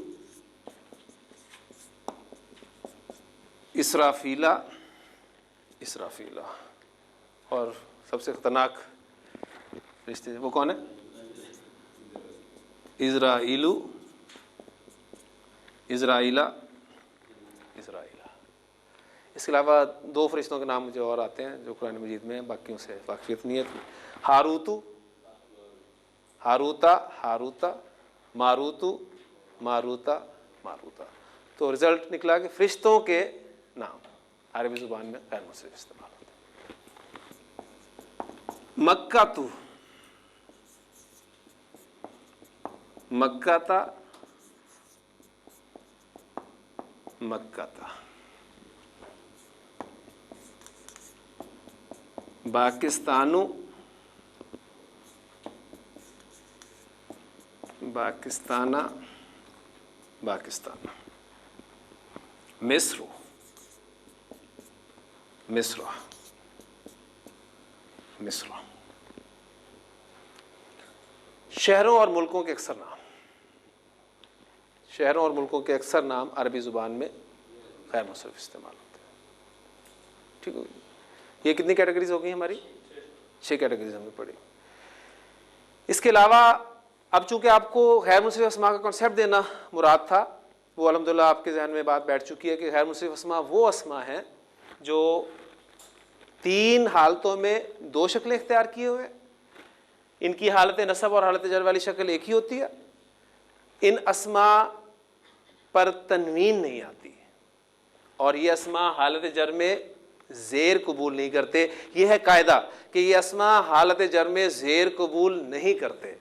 इसराफीला, इसराफीला। और सबसे ख़तरनाक रिश्ते वो कौन है? इज़राइलू, इज़राइला, इज़राइला। इसके अलावा 2 फरिश्तों के नाम मुझे और आते हैं जो कुरान मजीद में हैं, बाकियों से वाक़फ़ियत नहीं है। हारूतु, हारूता, हारूता, मारूतु, मारूता, मारूता। तो रिज़ल्ट निकला कि फरिश्तों के नाम अरबी ज़ुबान में गैर मुंसरिफ इस्तेमाल होते हैं। मक्का तू, मक्का ता, मक्का ता। पाकिस्तानु, पाकिस्ताना, पाकिस्ताना। मिस्र, मिस्र, मिस्र। शहरों और मुल्कों के अक्सर नाम, शहरों और मुल्कों के अक्सर नाम अरबी ज़ुबान में गैर मुंसरिफ इस्तेमाल होते हैं। ठीक है, ये कितनी कैटेगरीज हो गई हमारी? 6 कैटेगरीज हमें पड़ी। इसके अलावा अब चूंकि आपको गैर मुंसरिफ अस्मा का कॉन्सेप्ट देना मुराद था, वो अल्हम्दुलिल्लाह आपके जहन में बात बैठ चुकी है कि गैर मुंसरिफ अस्मा वो अस्मा हैं जो 3 हालतों में 2 शक्लें इख्तियार किए हुए। इनकी हालत नसब और हालत जर वाली शक्ल एक ही होती है। इन अस्मा पर तनवीन नहीं आती और ये अस्मा हालत जर में ज़ेर कबूल नहीं करते। ये है कायदा कि ये अस्मा हालत जर में ज़ेर कबूल नहीं करते,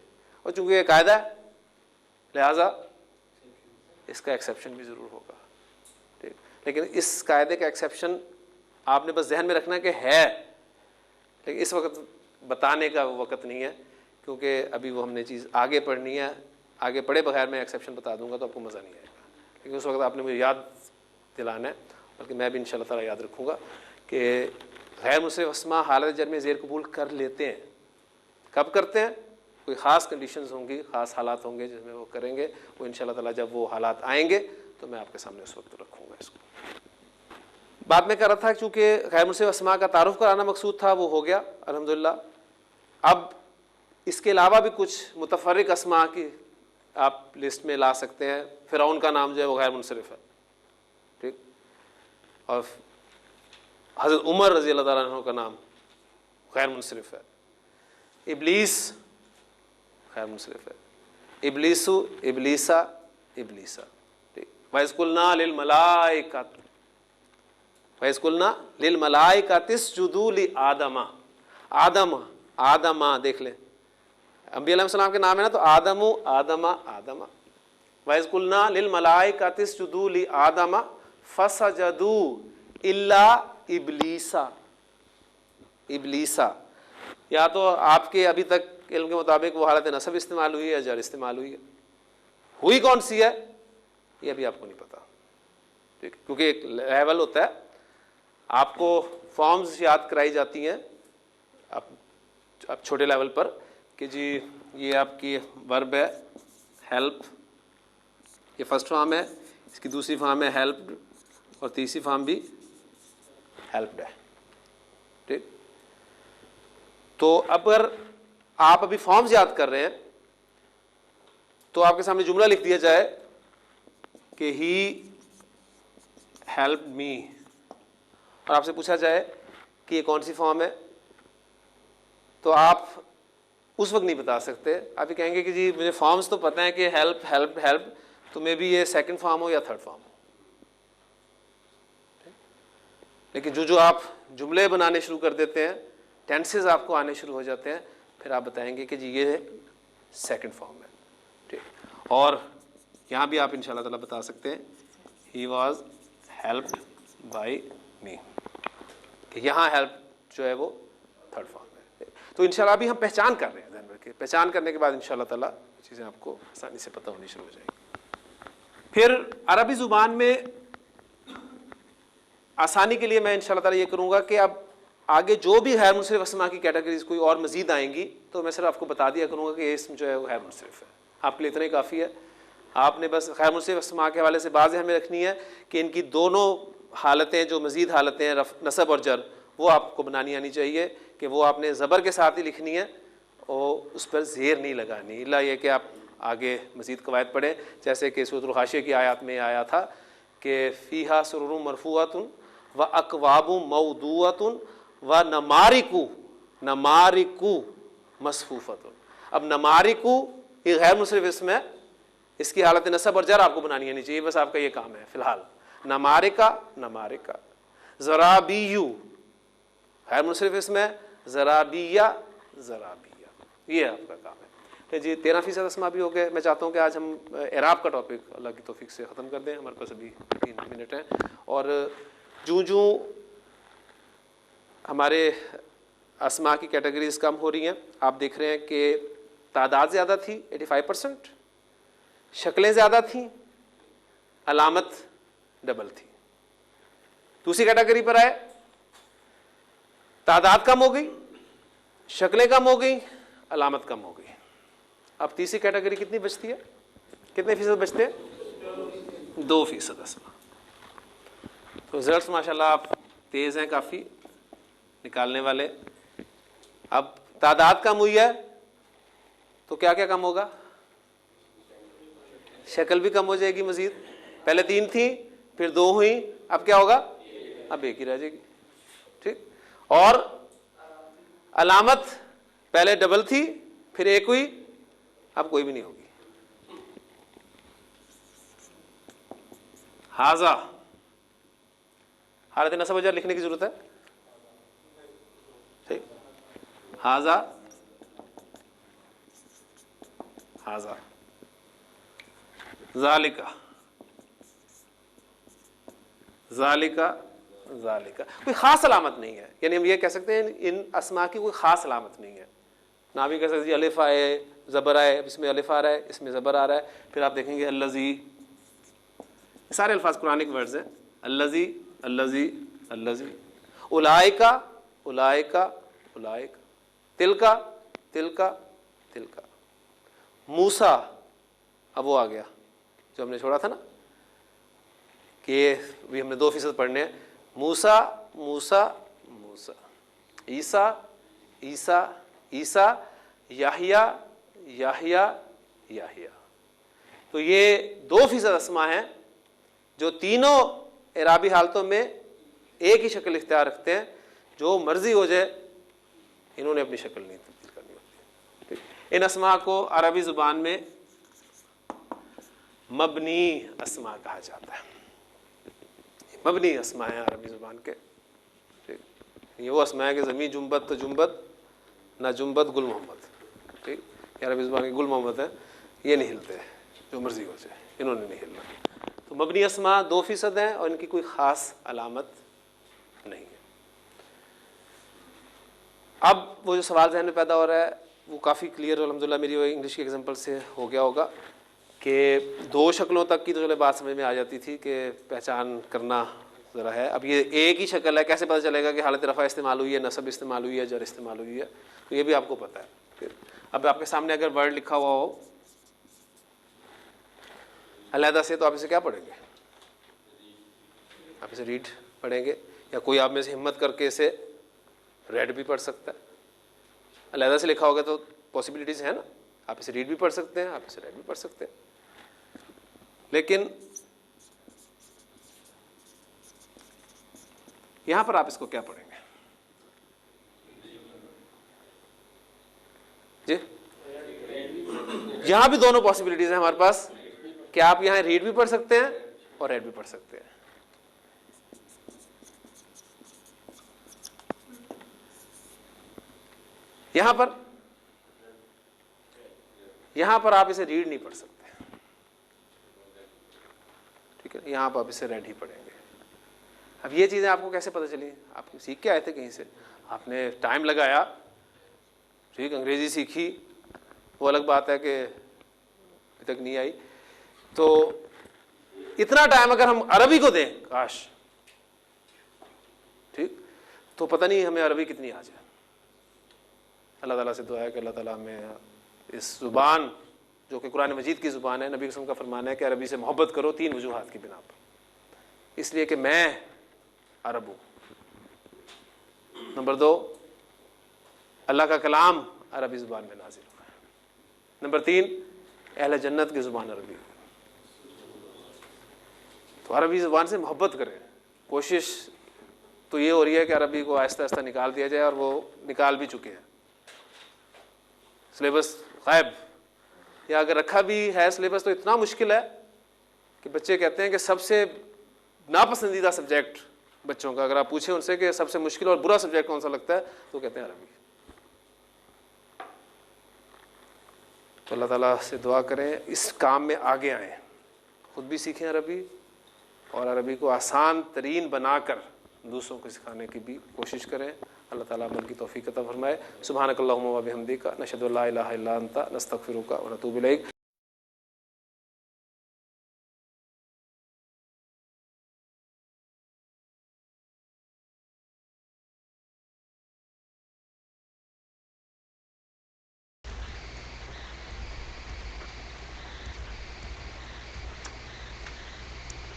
और चूंकि ये कायदा है लिहाजा इसका एक्सेप्शन भी ज़रूर होगा। ठीक, लेकिन इस कायदे का एक्सेप्शन आपने बस जहन में रखना कि है, लेकिन इस वक्त बताने का वक्त नहीं है, क्योंकि अभी वो हमने चीज़ आगे पढ़नी है। आगे पढ़े बगैर मैं एक्सेप्शन बता दूंगा तो आपको मज़ा नहीं आएगा, लेकिन उस वक्त आपने मुझे याद दिलाना है, बल्कि मैं भी इंशाल्लाह ताला याद रखूँगा कि गैर मुंसरिफ अस्मा हालत जर में ज़ेर कबूल कर लेते हैं। कब करते हैं? कोई ख़ास कंडीशंस होंगी, ख़ास हालात होंगे जिसमें वो करेंगे। वो इंशाल्लाह ताला जब वो हालात आएंगे तो मैं आपके सामने उस वक्त रखूँगा इसको। बात में कर रहा था चूँकि गैर मुंसरिफ अस्मा का तारुफ कराना मकसूद था, वो हो गया अल्हम्दुलिल्लाह। अब इसके अलावा भी कुछ मुतफर्रिक अस्मा की आप लिस्ट में ला सकते हैं। फ़िरौन का नाम जो है वो गैर मुंसरिफ है, ठीक, और हज़रत उमर रज़ी अल्लाह ताला अन्हु का नाम गैर मुंसरिफ है। इब्लीस गैर मुंसरिफ है। इब्लीसु, इब्लीसा, इब्लीसा, ठीक। वइज़कुल्ना लिल मलाइकत, वइज़कुल्ना लिल मलाइकत इसजुदू लि आदमा। आदम, आदमा देख ले, अंबिया अलैहिस्सलाम के नाम है ना, तो आदमु, आदमा, आदमा। वइज़कुल्ना लिल मलाइकत इसजुदू लि आदमा फसजदू इल्ला इब्लीसा, इब्लीसा। या तो आपके अभी तक इल्म के मुताबिक वो हालत नसब इस्तेमाल हुई है या जर इस्तेमाल हुई है, हुई कौन सी है ये अभी आपको नहीं पता, ठीक, क्योंकि एक लेवल होता है, आपको फॉर्म्स याद कराई जाती हैं आप छोटे लेवल पर कि जी ये आपकी वर्ब है हेल्प, ये फर्स्ट फॉर्म है, इसकी दूसरी फॉर्म है हेल्प्ड और तीसरी फॉर्म भी हेल्प्ड है, ठीक। तो अगर आप अभी फॉर्म्स याद कर रहे हैं तो आपके सामने जुमला लिख दिया जाए कि ही हेल्प्ड मी, और आपसे पूछा जाए कि ये कौन सी फॉर्म है, तो आप उस वक्त नहीं बता सकते। आप ये कहेंगे कि जी मुझे फॉर्म्स तो पता है कि हेल्प हेल्प हेल्प, तो मे बी ये सेकंड फॉर्म हो या थर्ड फॉर्म हो, लेकिन जो आप जुमले बनाने शुरू कर देते हैं, टेंसेस आपको आने शुरू हो जाते हैं, फिर आप बताएंगे कि जी ये सेकंड फॉर्म है, ठीक। और यहाँ भी आप इंशाल्लाह ताला बता सकते हैं ही वॉज हेल्प्ड बाई मी, कि यहाँ हेल्प जो है वो थर्ड फॉर्म है। तो इंशाल्लाह अभी हम पहचान कर रहे हैं, ध्यान रखिए, पहचान करने के बाद इंशाल्लाह ताला चीज़ें आपको आसानी से पता होनी शुरू हो जाएगी। फिर अरबी ज़ुबान में आसानी के लिए मैं इंशाल्लाह ताला ये करूँगा कि अब आगे जो भी गैर मुंसरिफ अस्मा की कैटेगरीज कोई और मज़ीद आएंगी तो मैं सिर्फ आपको बता दिया करूँगा कि ये इसम जो है वो गैर मुंसरिफ है। आपके लिए इतना ही काफ़ी है। आपने बस गैर मुंसरिफ अस्मा के हवाले से बाज़ हमें रखनी है कि इनकी दोनों हालतें, जो मज़ीद हालतें हैं नसब और जर, वो आपको बनानी आनी चाहिए कि वो आपने ज़बर के साथ ही लिखनी है और उस पर ज़ेर नहीं लगानी, इल्ला ये कि आप आगे मज़ीद कवायद पढ़ें, जैसे कि सूरह हाशिया की आयत में आया था कि फ़ीहा सुरुरुम मरफ़ूअतुन व अकवाबु मौदूअतुन व नमारिकु मसफ़ूफ़तुन। अब नमारिकु ये गैर मुसरिफ इसम है, इसकी हालत नसब और जर आपको बनानी नहीं चाहिए, बस आपका ये काम है फ़िलहाल। नमारिका, ज़राबीयू गैर मुसरिफ इसम है, ज़राबिया, ये आपका काम है। तो जी 13% अस्मा भी हो गए। मैं चाहता हूँ कि आज हम एराब का टॉपिक अल्लाह की तौफीक से ख़त्म कर दें, हमारे पास अभी 3 मिनट हैं। और जूँ हमारे अस्मा की कैटेगरीज कम हो रही हैं, आप देख रहे हैं कि तादाद ज़्यादा थी 85%, शक्लें ज़्यादा थीं, अलामत डबल थी। दूसरी कैटेगरी पर आए, तादाद कम हो गई, शक्लें कम हो गई, अलामत कम हो गई। अब तीसरी कैटेगरी कितनी बचती है, कितने फीसद बचते हैं? 2% अस्मा। तो रिजल्ट्स माशाल्लाह आप तेज़ हैं काफ़ी निकालने वाले। अब तादाद कम हुई है तो क्या क्या कम होगा? शक्ल भी कम हो जाएगी मजीद। पहले 3 थी, फिर 2 हुई, अब क्या होगा? अब 1 ही रह जाएगी। ठीक। और अलामत पहले डबल थी, फिर 1 हुई, अब कोई भी नहीं होगी। हाजा हालत नसब वजह लिखने की जरूरत है। ठीक। हाजा जालिका कोई खास अलामत नहीं है, यानी हम ये कह सकते हैं इन अस्मा की कोई खास अलामत नहीं है। ना भी कह सकते अलिफ आए, ज़बर आए, इसमें अलिफ आ रहा है, इसमें ज़बर आ रहा है, फिर आप देखेंगे अल्लज़ी, सारे अल्फाज कुरानिक वर्ड्स हैं। अल्लज़ी, उलाइका, तिलका, मूसा, अब वो आ गया जो हमने छोड़ा था ना कि भी हमने 2% पढ़ने हैं। मूसा, ईसा, याहिया। तो ये 2% अस्मा हैं जो तीनों एराबी हालतों में एक ही शक्ल इख्तियार रखते हैं। जो मर्जी हो जाए, इन्होंने अपनी शक्ल नहीं तब्दील करनी होती। इन अस्मा को अरबी ज़ुबान में मबनी अस्मा कहा जाता है। मबनी अस्मा है अरबी ज़ुबान के। ठीक। ये वो अस्मा है कि ज़मी जुम्बत तो जुम्बत, ना जुम्बत गुल मोहम्मद। ठीक। अरबी ज़ुबान के गुल मोहम्मद है, ये नहीं हिलते, जो मर्जी हो जाए, इन्होंने नहीं हिलना। तो मबनी अस्मा 2% हैं और इनकी कोई ख़ास अलामत नहीं है। अब वो जो सवाल जहन में पैदा हो रहा है वो काफ़ी क्लियर अल्हम्दुलिल्लाह मेरी वो इंग्लिश के एग्जांपल से हो गया होगा कि 2 शक्लों तक की तो चलो बात समझ में आ जाती थी कि पहचान करना ज़रा है। अब ये एक ही शक्ल है, कैसे पता चलेगा कि हालत रफ़ा इस्तेमाल हुई है, नसब इस्तेमाल हुई है, जर इस्तेमाल हुई है? तो ये भी आपको पता है। फिर अब आपके सामने अगर वर्ड लिखा हुआ हो अलहदा से, तो आप इसे क्या पढ़ेंगे? आप इसे रीड पढ़ेंगे, या कोई आप में से हिम्मत करके इसे रेड भी पढ़ सकता है। अलहदा से लिखा होगा तो पॉसिबिलिटीज़ है ना, आप इसे रीड भी पढ़ सकते हैं, आप इसे रेड भी पढ़ सकते हैं। लेकिन यहां पर आप इसको क्या पढ़ेंगे जी? यहां भी दोनों पॉसिबिलिटीज हैं हमारे पास कि आप यहां रीड भी पढ़ सकते हैं और रेड भी पढ़ सकते हैं। यहां पर आप इसे रीड नहीं पढ़ सकते, ठीक है? यहां पर आप इसे रेड ही पढ़ेंगे। अब ये चीजें आपको कैसे पता चली? आप सीख के आए थे कहीं से, आपने टाइम लगाया, ठीक, अंग्रेजी सीखी, वो अलग बात है कि अभी तक नहीं आई। तो इतना टाइम अगर हम अरबी को दें, काश, ठीक, तो पता नहीं हमें अरबी कितनी आ जाए। अल्लाह ताला से दुआ है कि अल्लाह ताला हमें इस ज़ुबान जो कि कुरान मजीद की ज़ुबान है, नबी कसम का फरमाना है कि अरबी से मोहब्बत करो 3 वजूहात की बिना पर। इसलिए कि मैं अरब हूँ, नंबर 2 अल्लाह का कलाम अरबी ज़ुबान में नाजिल हुआ है, नंबर 3 अहले जन्नत की ज़ुबान अरबी। तो अरबी ज़ुबान से मोहब्बत करें। कोशिश तो ये हो रही है कि अरबी को आहिस्ता आहिस्ता निकाल दिया जाए, और वो निकाल भी चुके हैं। सिलेबस गायब, या अगर रखा भी है सिलेबस तो इतना मुश्किल है कि बच्चे कहते हैं कि सबसे नापसंदीदा सब्जेक्ट बच्चों का, अगर आप पूछें उनसे कि सबसे मुश्किल और बुरा सब्जेक्ट कौन सा लगता है, तो कहते हैं अरबी। तो अल्लाह ताला से दुआ करें इस काम में आगे आएँ, ख़ुद भी सीखें अरबी, और अरबी को आसान तरीन बनाकर दूसरों को सिखाने की भी कोशिश करें। अल्लाह ताला अमल की तौफीक अता फरमाए। सुब्हानकल्लाहुम्मा व बिहम्दिका नशहदु अल्ला इलाहा इल्ला अंता नस्तगफिरुका व नतूबु इलैक।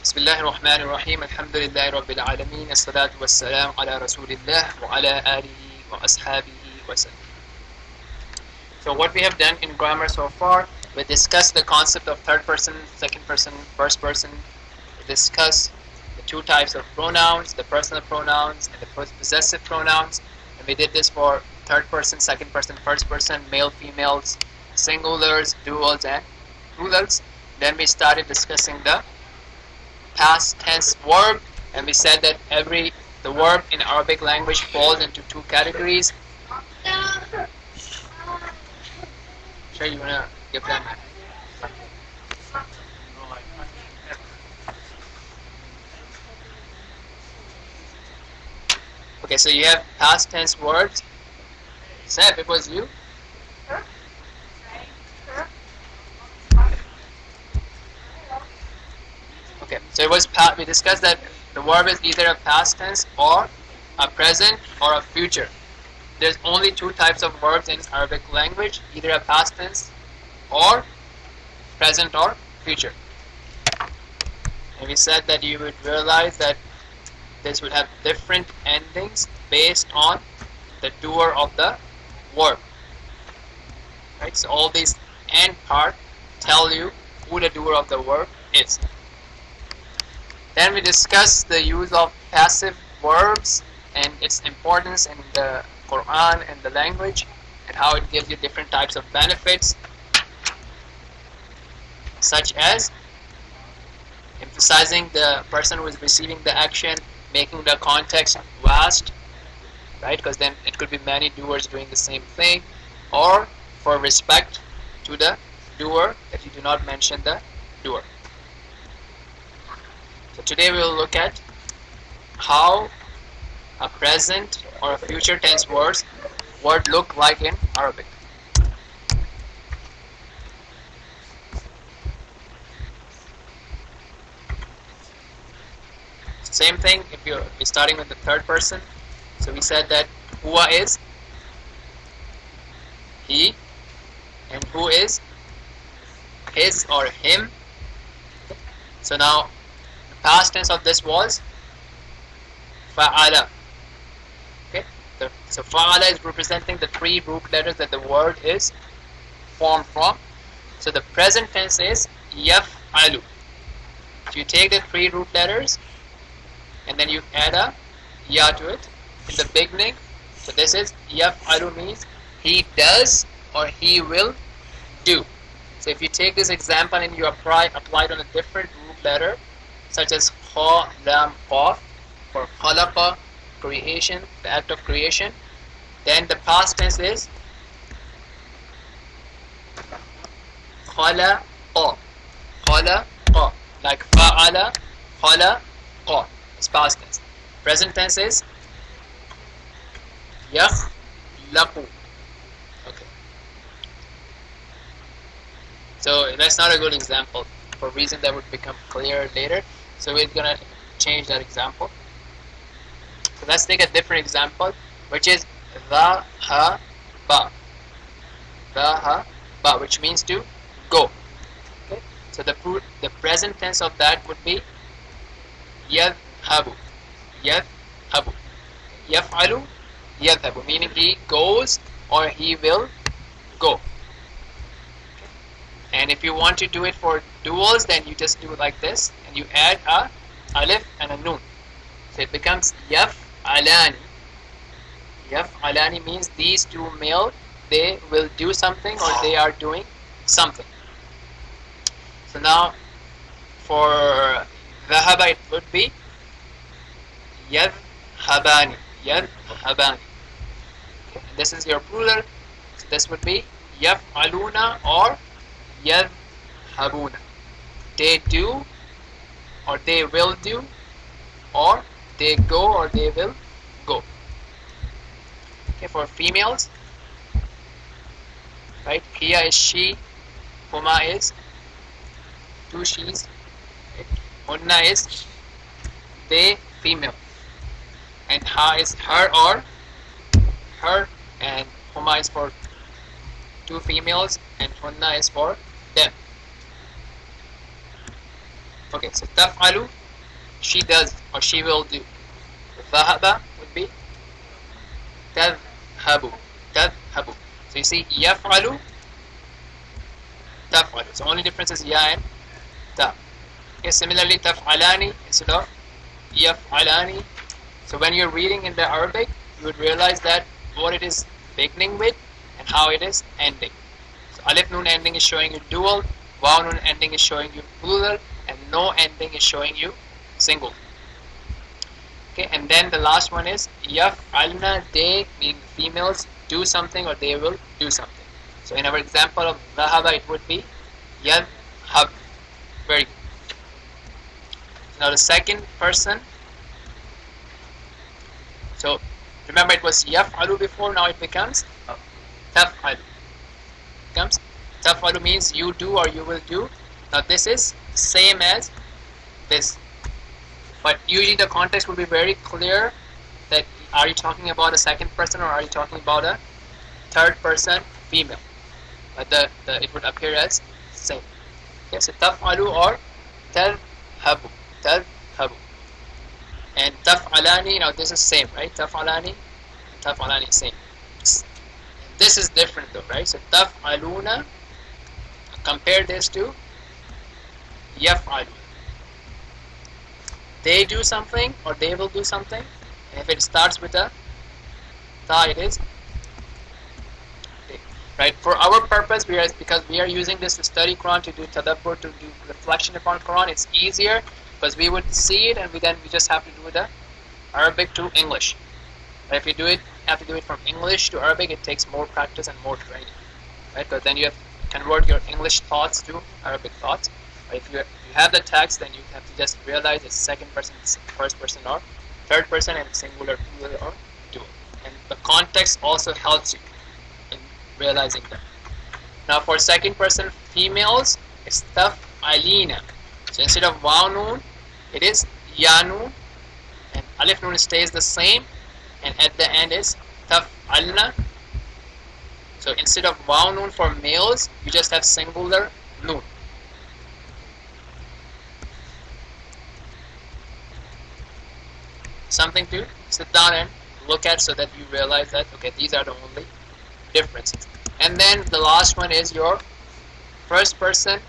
Bismillahirrahmanirrahim. Alhamdulillahi Rabbil Alameen. As-salatu was-salam ala Rasulillah wa ala alihi wa ashabihi wa sallam. So what we have done in grammar so far, we discussed the concept of third person, second person, first person. We discussed the two types of pronouns, the personal pronouns and the possessive pronouns. And we did this for third person, second person, first person, male, females, singulars, duals and plurals. Then we started discussing the past tense verb, and we said that the verb in Arabic language falls into two categories. Sure, you wanna give them? Okay, so you have past tense words. Seb, it was you. Okay, so we discussed that the verb is either a past tense or a present or a future. There's only two types of verbs in Arabic language, either a past tense or present or future. And we said that you would realize that this would have different endings based on the doer of the verb. Right? So all these end part tell you who the doer of the verb is. Then we discussed the use of passive verbs and its importance in the Quran and the language, and how it gives you different types of benefits, such as emphasizing the person who is receiving the action, making the context vast, right? Because then it could be many doers doing the same thing, or for respect to the doer, that you do not mention the doer. So today we will look at how a present or a future tense word look like in Arabic. Same thing if you're starting with the third person. So we said that huwa is he, and who is his or him. So now the past tense of this was fa'ala. Okay, so fa'ala is representing the three root letters that the word is formed from. So the present tense is yaf'alu. So you take the three root letters and then you add a ya to it in the beginning. So this is yaf'alu, means he does or he will do. So if you take this example and you apply it on a different root letter, such as kha, lam, qaf, for khalaqa, creation, the act of creation, then the past tense is khalaqa, khalaqa, like fa'ala, khalaqa, it's past tense. Present tense is yakhlaqu. Okay, so that's not a good example for a reason that would become clear later. So we're gonna change that example. So let's take a different example, which is dhahaba. Dhahaba, which means to go. Okay? So the present tense of that would be yadhhabu. Yadhhabu. Yaf'alu, yadhhabu, meaning he goes or he will go. Okay? And if you want to do it for duals, then you just do it like this, and you add a alif and a noon. So it becomes yaf'alani. Yaf'alani means these two male, they will do something or they are doing something. So now for dhahaba it would be yadhhabani. Yadhhabani. Okay. And this is your plural. So this would be yaf'aluna or yadhhabuna. They do or they will do, or they go or they will go. Okay, for females, right? Hiya is she, huma is two she's, right? Hunna is they, female, and ha is her or her, and huma is for two females, and hunna is for them. Okay, so taf'alu, she does or she will do. Dhahaba would be tadhhabu. Tadhhabu. So you see, yaf'alu, taf'alu. So only difference is ya and ta. Okay, similarly, taf'alani instead of yaf'alani. So when you're reading in the Arabic, you would realize that what it is beginning with and how it is ending. So alif noon ending is showing you dual, waw noon ending is showing you plural, and no ending is showing you single. Okay, and then the last one is yaf'alna, they, meaning females, do something or they will do something. So in our example of dhahaba, it would be yadhhab. Very good. Now the second person. So remember it was yaf'alu before, now it becomes taf'alu. Becomes taf'alu means you do or you will do. Now this is same as this, but usually the context will be very clear that are you talking about a second person or are you talking about a third person female, but it would appear as same. Okay, so taf'alu or tadhhabu. Tadhhabu. And taf'alani, now this is same, right? Taf'alani, taf'alani same. This is different though, right? So taf'aluna, compare this to yaf'alu. They do something or they will do something, and if it starts with a ta, it is they. Right? For our purpose, because we are using this to study Quran, to do tadabbur, to do reflection upon Quran, it's easier because we would see it and we just have to do the Arabic to English. But if you have to do it from English to Arabic, it takes more practice and more training, right? Because then you have to convert your English thoughts to Arabic thoughts. But if you have the text, then you have to just realize it's second person, first person, or third person, and singular, plural, or dual. And the context also helps you in realizing that. Now for second person females, it's taf'alina. So instead of waw noon, it is ya noon, and alif noon stays the same, and at the end is taf'alna. So instead of waw noon for males, you just have singular noon. Something to sit down and look at so that you realize that, okay, these are the only differences. And then the last one is your first person,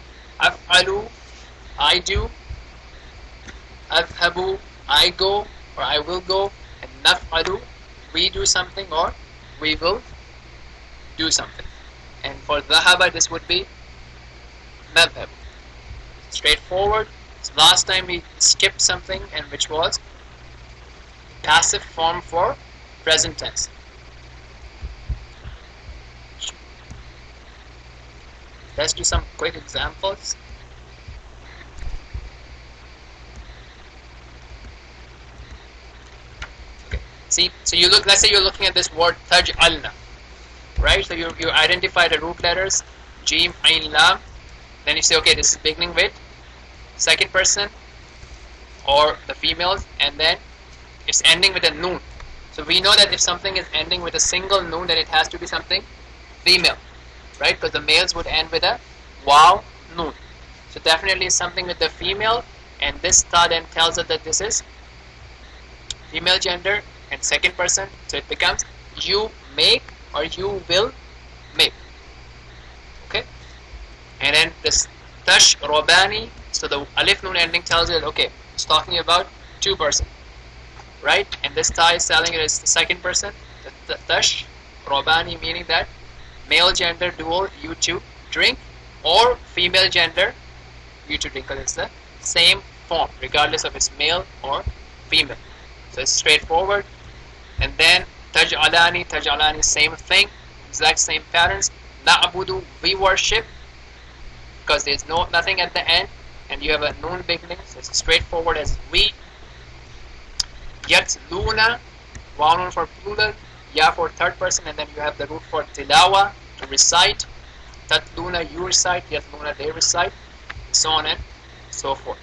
af'alu, I do, adhhabu, I go or I will go, and naf'alu, we do something or we will do something. And for dhahaba, this would be madhhab. Straightforward. So last time we skipped something, and which was passive form for present tense. Let's do some quick examples. Okay. See, so you look. Let's say you're looking at this word taj'alna, right? So you identify the root letters, jim, ain, lam. Then you say, okay, this is beginning with second person or the females, and then it's ending with a noon. So we know that if something is ending with a single noon, then it has to be something female, right? Because the males would end with a waw noon. So definitely something with the female, and this ta then tells us that this is female gender and second person. So it becomes you make or you will make. Okay. And then this tashrabani, so the alif nun ending tells you that, okay, it's talking about two person, right? And this ta is telling it is the second person, the tashrabani, meaning that male gender dual, you two drink, or female gender, you two drink, because it's the same form, regardless of it's male or female. So it's straightforward. And then taj'alani, same thing, exact same patterns. Na'budu, we worship, because there's nothing at the end, and you have a noon beginning, so it's straightforward as we. Yatluna, wa nun for plural, ya for third person, and then you have the root for tilawa, to recite. Tatluna, you recite. Yatluna, they recite, so on and so forth.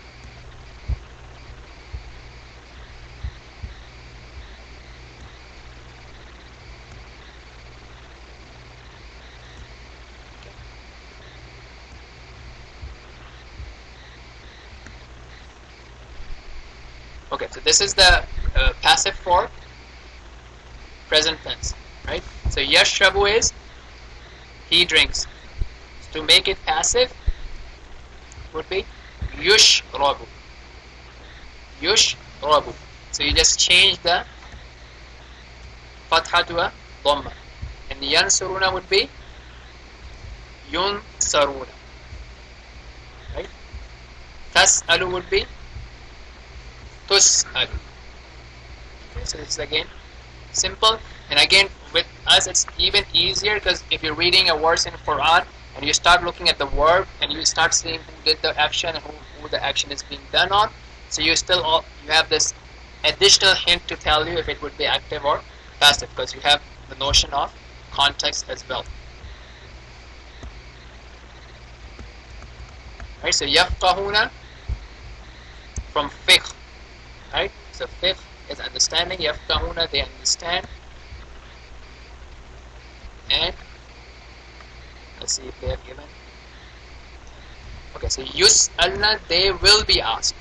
Okay, so this is the passive for present tense, right? So yashrabu is he drinks. So to make it passive would be yushrabu. Yushrabu. So you just change the fatha to a dhamma. And yansuruna would be yunsaruna. Right? Tas'alu would be tus'alu. Okay, so it's again simple. And again, with us it's even easier, because if you're reading a verse in Quran and you start looking at the verb and you start seeing who did the action and who the action is being done on, so you have this additional hint to tell you if it would be active or passive, because you have the notion of context as well. Right, so yafqahuna from fiqh, right? So fiqh is understanding, yafqahuna, they understand. And let's see if they are given. Okay, so yus'alna, they will be asked.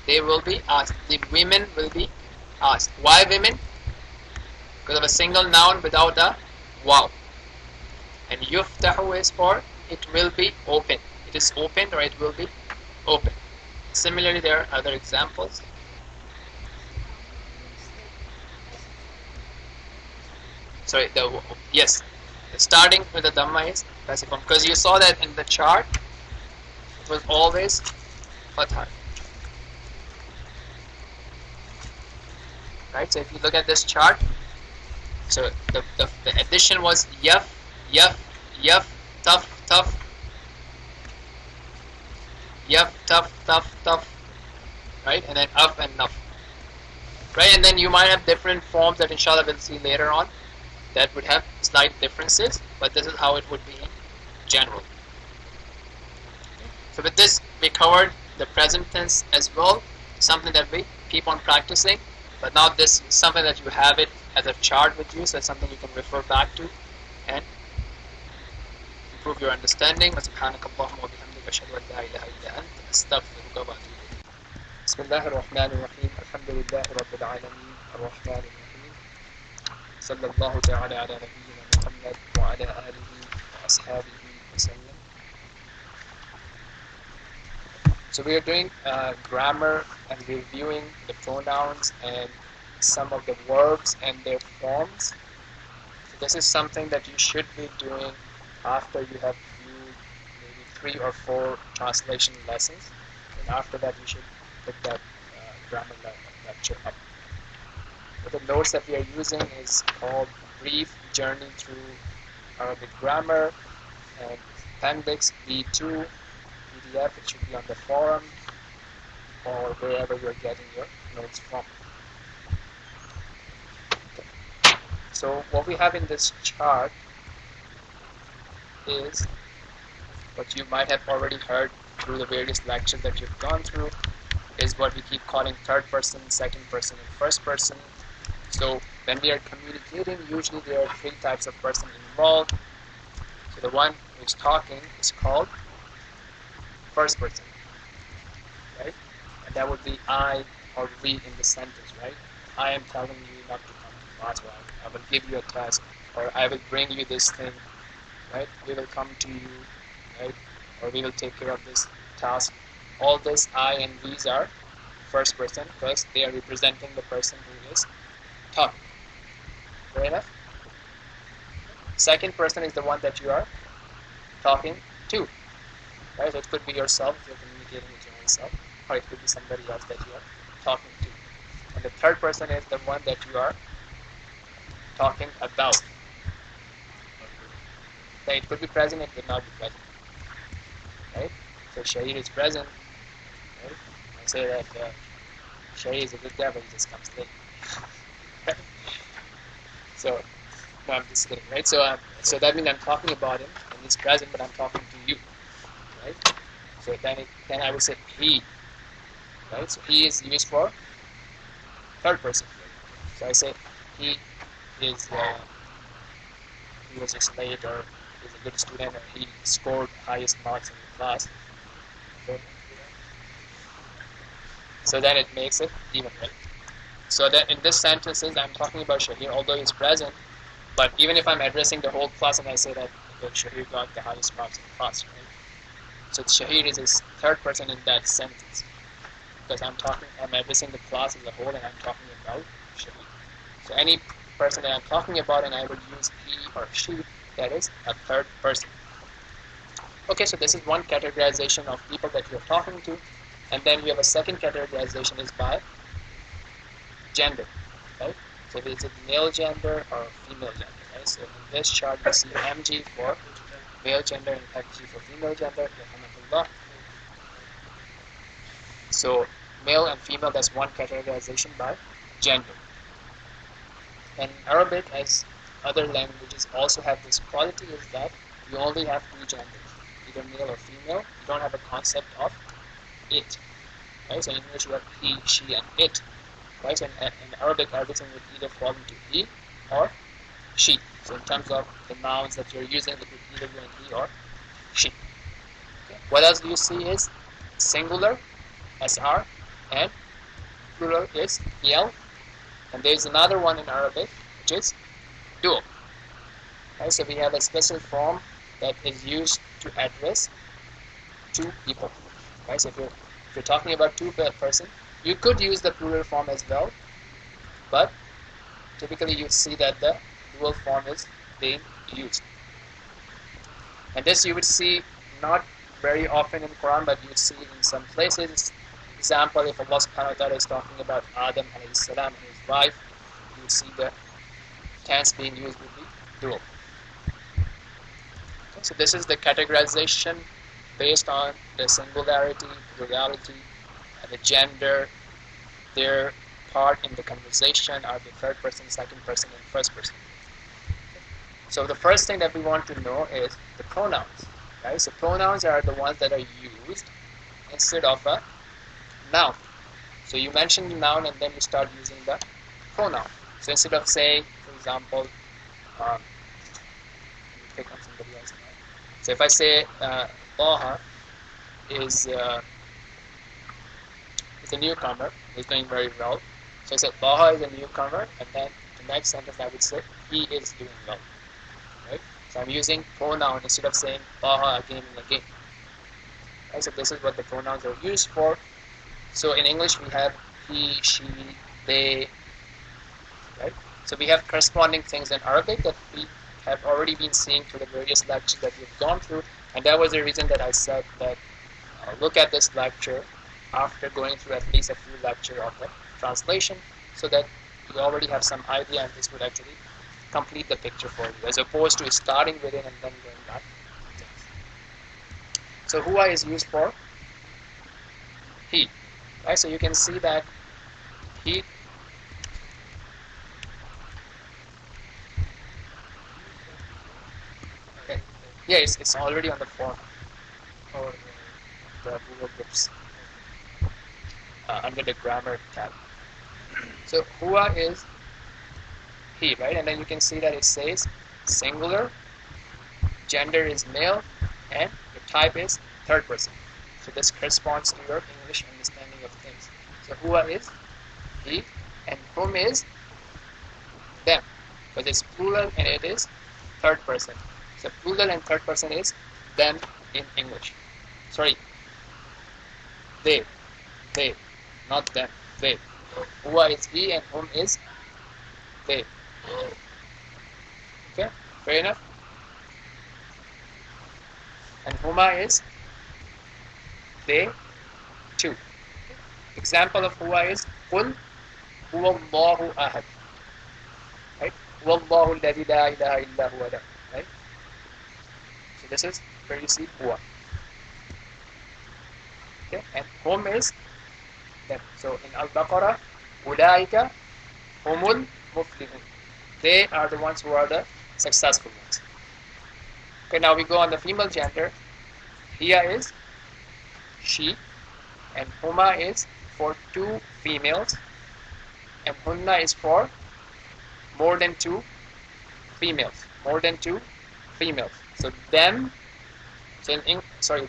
They will be asked. The women will be asked. Why women? Because of a single noun without a waw. And yuftahu is for it will be open. It is opened, or it will be open. Similarly, there are other examples. Sorry, yes, starting with the dhamma is passive form, because you saw that in the chart it was always fatha. Right, so if you look at this chart, so the addition was yaf, taf, yaf, taf, right, and then af and naf, right, and then you might have different forms that inshallah we'll see later on that would have slight differences, but this is how it would be in general. So with this we covered the present tense as well, something that we keep on practicing, but now this is something that you have it as a chart with you, so it's something you can refer back to and improve your understanding. Subhanakallahumma wa bihamdika ashhadu an la ilaha illa anta astaghfiruka wa atubu ilayk. Bismillahir rahmanir rahim. Alhamdulillahi rabbil alamin. Ar-Rahmanir Rahim. Sallallahu ta'ala ala nabiyyina Muhammad wa ala alihi wa ashabihi wa sallam. So we are doing grammar and reviewing the pronouns and some of the verbs and their forms. So this is something that you should be doing after you have viewed maybe 3 or 4 translation lessons, and after that you should pick that grammar lecture up. So the notes that we are using is called Brief Journey Through Arabic Grammar, and Appendix B2 PDF. It should be on the forum or wherever you're getting your notes from. Okay. So what we have in this chart is what you might have already heard through the various lectures that you've gone through, is what we keep calling third person, second person, and first person. So when we are communicating, usually there are 3 types of person involved. So the one who's talking is called first person, right? And that would be I or we in the sentence, right? I am telling you not to come to class, or I will give you a task, or I will bring you this thing, right? We will come to you, right? or we will take care of this task. All this I and we's are first person because they are representing the person who is talking. Fair enough? Second person is the one that you are talking to. Right? So it could be yourself if you're communicating with your own self, or it could be somebody else that you are talking to. And the third person is the one that you are talking about. So it could be present, it could not be present. Right? So Shahid is present. Right? I say that Shahid is a good guy, but he just comes late. So, no, I'm just kidding, right? So that means I'm talking about him, and he's present, but I'm talking to you, right? So then I would say he, right? So he is used for third person. So I say he was just late, or he's a good student, or he scored highest marks in the class. So then it makes it even, right? So that in this sentences, I'm talking about Shahir, although he's present, but even if I'm addressing the whole class and I say that Shahir got the highest marks in the class, right? So Shahir is his third person in that sentence, because I'm addressing the class as a whole, and I'm talking about Shahir. So any person that I'm talking about, and I would use he or she, that is a third person. Okay, so this is one categorization of people that you're talking to, and then we have a second categorization is by gender, right? So is it male gender or female gender, right? So in this chart you see MG for male gender and FG for female gender. So male and female, that's one categorization by gender. And Arabic, as other languages, also have this quality, is that you only have two genders, either male or female. You don't have a concept of it, right? So in English you have he, she, and it. Right? So in Arabic, everything would either fall into he or she. So in terms of the nouns that you're using, it would either be in he or she. Okay. What else do you see is singular, SR, and plural is EL. And there is another one in Arabic, which is dual. Right? So we have a special form that is used to address two people. Right? So if you're talking about two person, you could use the plural form as well, but typically you see that the dual form is being used. And this you would see not very often in Quran, but you would see in some places. Example, if Allah subhanahu wa ta'ala is talking about Adam alayhi salam and his wife, you would see the tense being used with the dual. Okay, so this is the categorization based on the singularity, plurality, the gender, their part in the conversation are the third person, second person, and first person. So the first thing that we want to know is the pronouns. Right? So pronouns are the ones that are used instead of a noun. So you mention the noun and then you start using the pronoun. So instead of saying, for example, let me pick on somebody else now. So if I say Taha is a newcomer, he's doing very well. So I said Taha is a newcomer, and then the next sentence I would say he is doing well. Right? So I'm using pronoun instead of saying Taha again and again. Right? So this is what the pronouns are used for. So in English we have he, she, they. Right? So we have corresponding things in Arabic that we have already been seeing through the various lectures that we've gone through, and that was the reason that I said that look at this lecture after going through at least a few lectures of the translation, so that you already have some idea, and this would actually complete the picture for you, as opposed to starting with it and then going back to things. So huwa is used for he, right? So you can see that he yeah, it's already on the form or the Google Books under the grammar tab. So huwa is he, right? And then you can see that it says singular, gender is male, and the type is third person. So this corresponds to your English understanding of things. So huwa is he, and hum is them, because it's plural and it is third person. So plural and third person is them in English. sorry, they, not them, they. Huwa is he and hum is they. Okay, fair enough. And huma is they too. Example of huwa is Qul huwa Allahu ahad. Right? Huwa Allahu alladhi la ilaha illa huwa. Right? So this is where you see huwa. Okay, and hum is them. So in Al-Baqarah, ulaika humul muflihun. They are the ones who are the successful ones. Okay, now we go on the female gender. Hiya is she, and huma is for two females, and hunna is for more than two females. More than two females. So them. So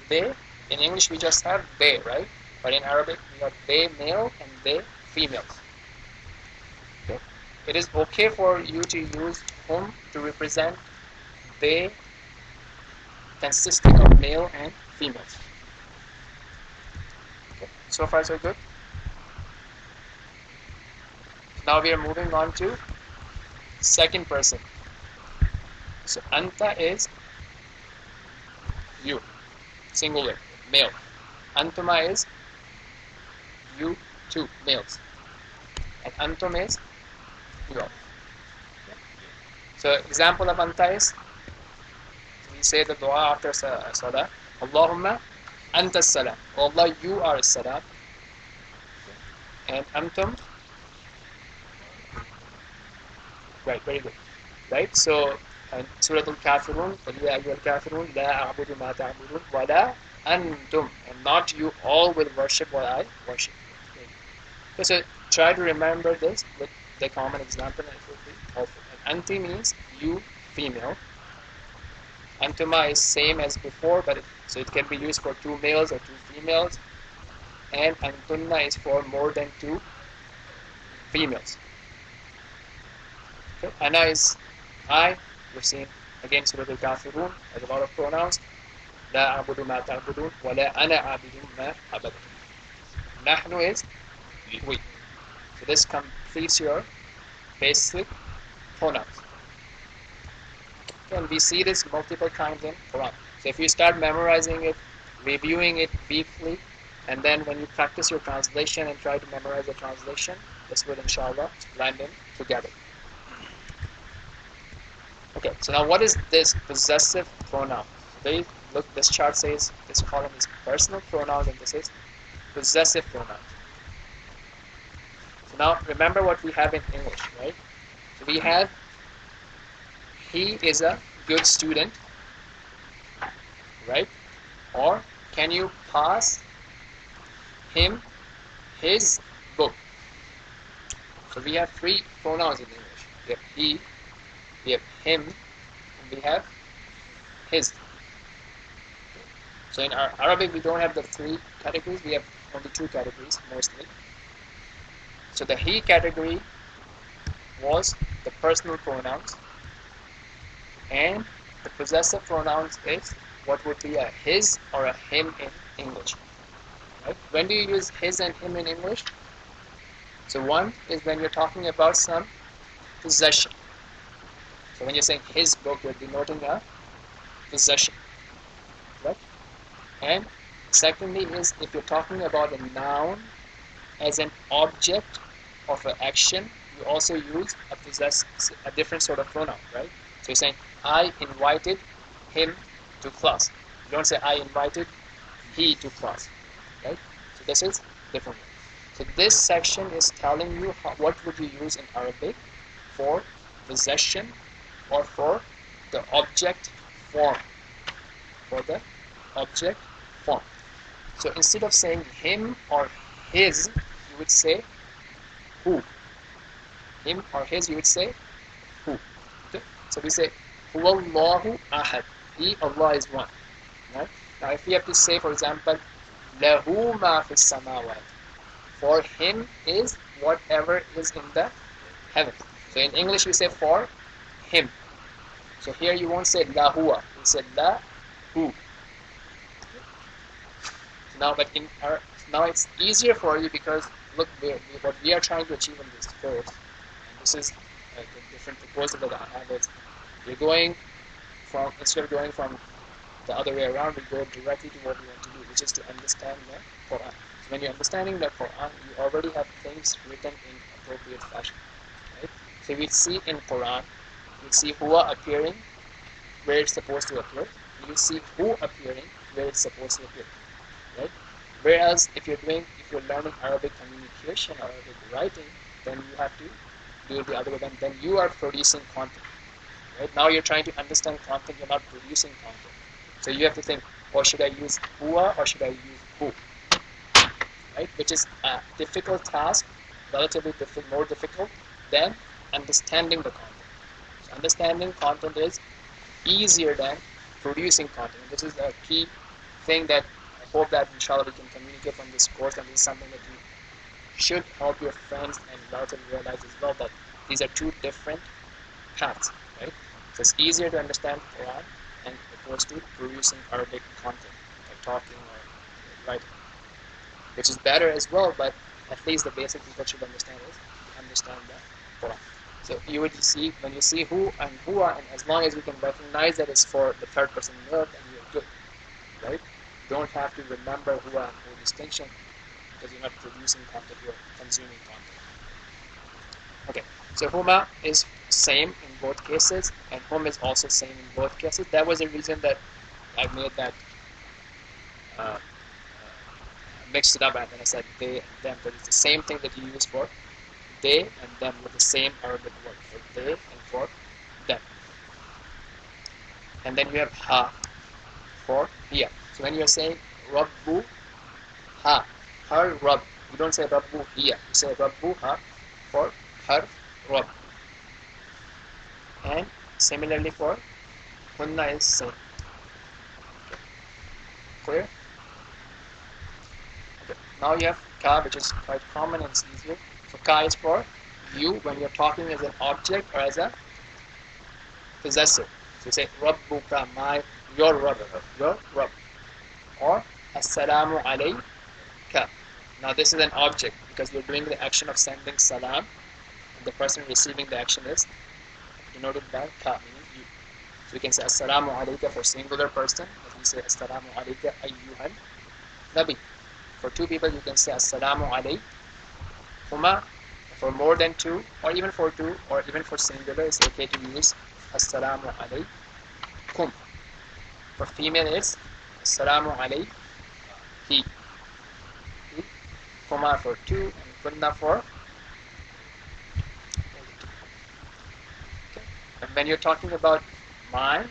they. In English we just have they, right? But in Arabic we have they male and they females. Okay. It is okay for you to use hum to represent they consisting of male and females. Okay. So far so good. Now we are moving on to second person. So anta is you, singular, male. Antuma is you, two, males. And antum is you all. So example of anta is, we say the dua after salah, Allahumma anta salam. Oh Allah, you are salam. And antum, right, very good. Right, so Surah Al-Kafirun, Ya ayyuhal kafirun, la a'budu ma ta'budun, wa la antum, and not you all will worship what I worship. Okay, so try to remember this with the common example and it will be helpful. And anti means you, female. Antuma is same as before, but so it can be used for two males or two females. And antunna is for more than two females. Okay. Ana is I. We've seen again Surah Al-Kafirun has a lot of pronouns. La a'budu ma ta'budun wa la ana a'budu ma abadtum. Nahnu is we. So this completes your basic pronouns. Okay, and we see this multiple times in Quran. So if you start memorizing it, reviewing it briefly, and then when you practice your translation and try to memorize the translation, this will inshallah blend in together. Okay, so now what is this possessive pronoun? Look, this chart says this column is personal pronouns and this is possessive pronouns. So now remember what we have in English, right? So we have he is a good student, right? Or can you pass him his book? So we have three pronouns in English. We have he, we have him, and we have his. So in our Arabic we don't have the three categories, we have only two categories mostly. So the he category was the personal pronouns, and the possessive pronouns is what would be a his or a him in English. Right? When do you use his and him in English? So one is when you're talking about some possession. So when you're saying his book, you're denoting a possession. Right? And secondly is if you're talking about a noun as an object of an action, you also use a different sort of pronoun, right? So you're saying, I invited him to class. You don't say, I invited he to class, right? So this is different. So this section is telling you what would you use in Arabic for possession or for the object form. For the object form. So instead of saying him or his, you would say who. Him or his, you would say who. Okay? So we say Huwallahu ahad. He, Allah is one. Right? Now if we have to say, for example, Lahu ma fis samawat. For him is whatever is in the heaven. So in English we say for him. So here you won't say Lahua. You say Lahu. now, but now it's easier for you because look, what we are trying to achieve in this course, and this is the different proposal that I have is we're going from, instead of going from the other way around, we go directly to what we want to do, which is to understand the Quran. So when you're understanding the Quran, you already have things written in appropriate fashion, right? So we see in Quran, we see huwa appearing where it's supposed to appear. You see who appearing where it's supposed to appear, right? Whereas if you're learning Arabic communication or Arabic writing, then you have to do it the other way. Then you are producing content, right? Now you're trying to understand content. You're not producing content. So you have to think, or should I use huwa or should I use who, right? Which is a difficult task, relatively more difficult than understanding the content. So understanding content is easier than producing content. This is a key thing that I hope that inshallah we can communicate from this course, and this is something that you should help your friends and relatives realize as well, that these are two different paths, right? So it's easier to understand Quran and opposed to producing Arabic content, like talking or writing, which is better as well, but at least the basic people should understand is to understand the Quran. So you would see, when you see who and huwa, and as long as you can recognize that it's for the third person verb, then you're good, right? Don't have to remember huwa and who distinction, because you're not producing content, you're consuming content. Okay, so huma is same in both cases, and hum is also same in both cases. That was the reason that I made that mixed it up, and then I said they and them, but it's the same thing that you use for they and them with the same Arabic word, for they and for them. And then you have ha for hiya. So when you're saying Rabbu ha, her Rabb, you don't say Rabbu hiya, you say Rabbu ha for her Rabb. And similarly for hunna is same. Okay. Clear? Okay. Now you have ka, which is quite common and it's easier. So ka is for you when you're talking as an object or as a possessor. So you say Rabbuka, your Rabb, your Rabb. Or Assalamu alayka. Now this is an object because you're doing the action of sending salam, and the person receiving the action is denoted by ka, meaning you. So you can say Assalamu alayka for singular person, as we say Assalamu alayka ayyuhan nabi. For two people you can say Assalamu alaykum. For more than two, or even for two, or even for singular, it's okay to use Assalamu alaykum. For female, it's Assalamu alayhi. Kuma for two, and kunna for. Okay. And when you're talking about mine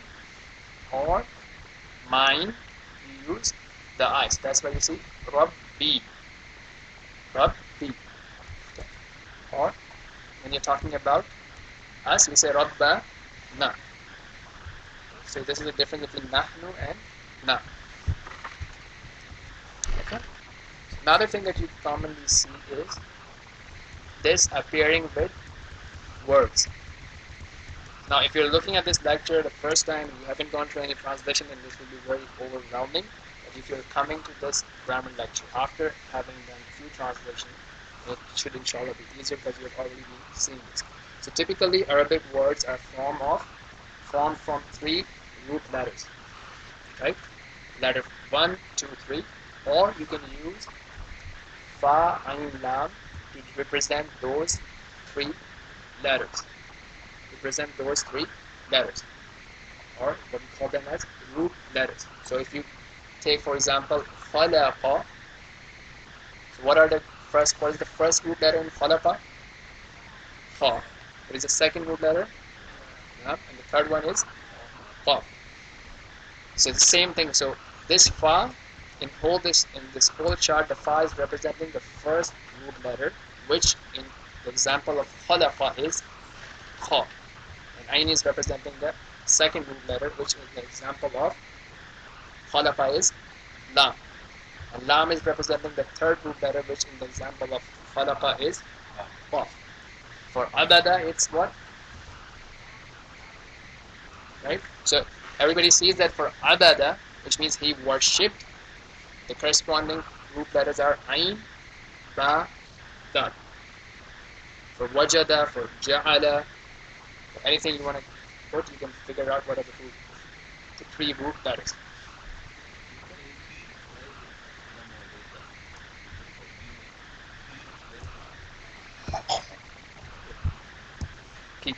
or mine, you use the eyes. That's why you see Rabbi. Rabbi. Or when you're talking about us, we say Rabbana. So this is the difference between nahnu and na. Okay. Another thing that you commonly see is this appearing with words. Now, if you're looking at this lecture the first time and you haven't gone through any translation, then this will be very overwhelming. But if you're coming to this grammar lecture after having done a few translations, it should inshallah be easier because you have already been seeing this. So typically Arabic words are formed from three root letters, right? Letter 1, 2, 3, or you can use fa, ain, lam to represent those three letters. Represent those three letters, or what we call them as root letters. So if you take, for example, khalaqa, so what is the first root letter in khalaqa? Kha. What is the second root letter? And the third one is Qaf. So the same thing. So this fa, in this whole chart, the fa is representing the first root letter, which in the example of khalaqa is Kha. And ain is representing the second root letter, which in the example of khalaqa is lam. And lam is representing the third root letter, which in the example of khalaqa is qaf. For abada, it's what? Right? So everybody sees that for abada, which means he worshipped, The corresponding group letters are Ain, Ba, Dal. For Wajada, for Ja'ala, for anything you want to put, you can figure out what are the three group letters. Keep.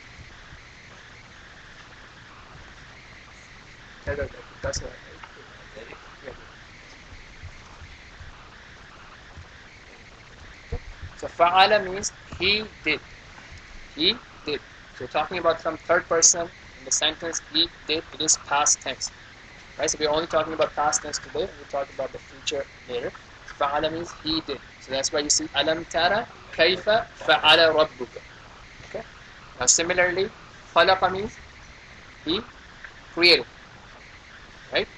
That's right. So fa'ala means he did. He did. So talking about some third person in the sentence he did, it is past tense. Right? So we're only talking about past tense today, we'll talk about the future later. Fa'ala means he did. So that's why you see alam tara kayfa fa'ala rabbuka. Okay? Now similarly, khalaqa means he created. Right?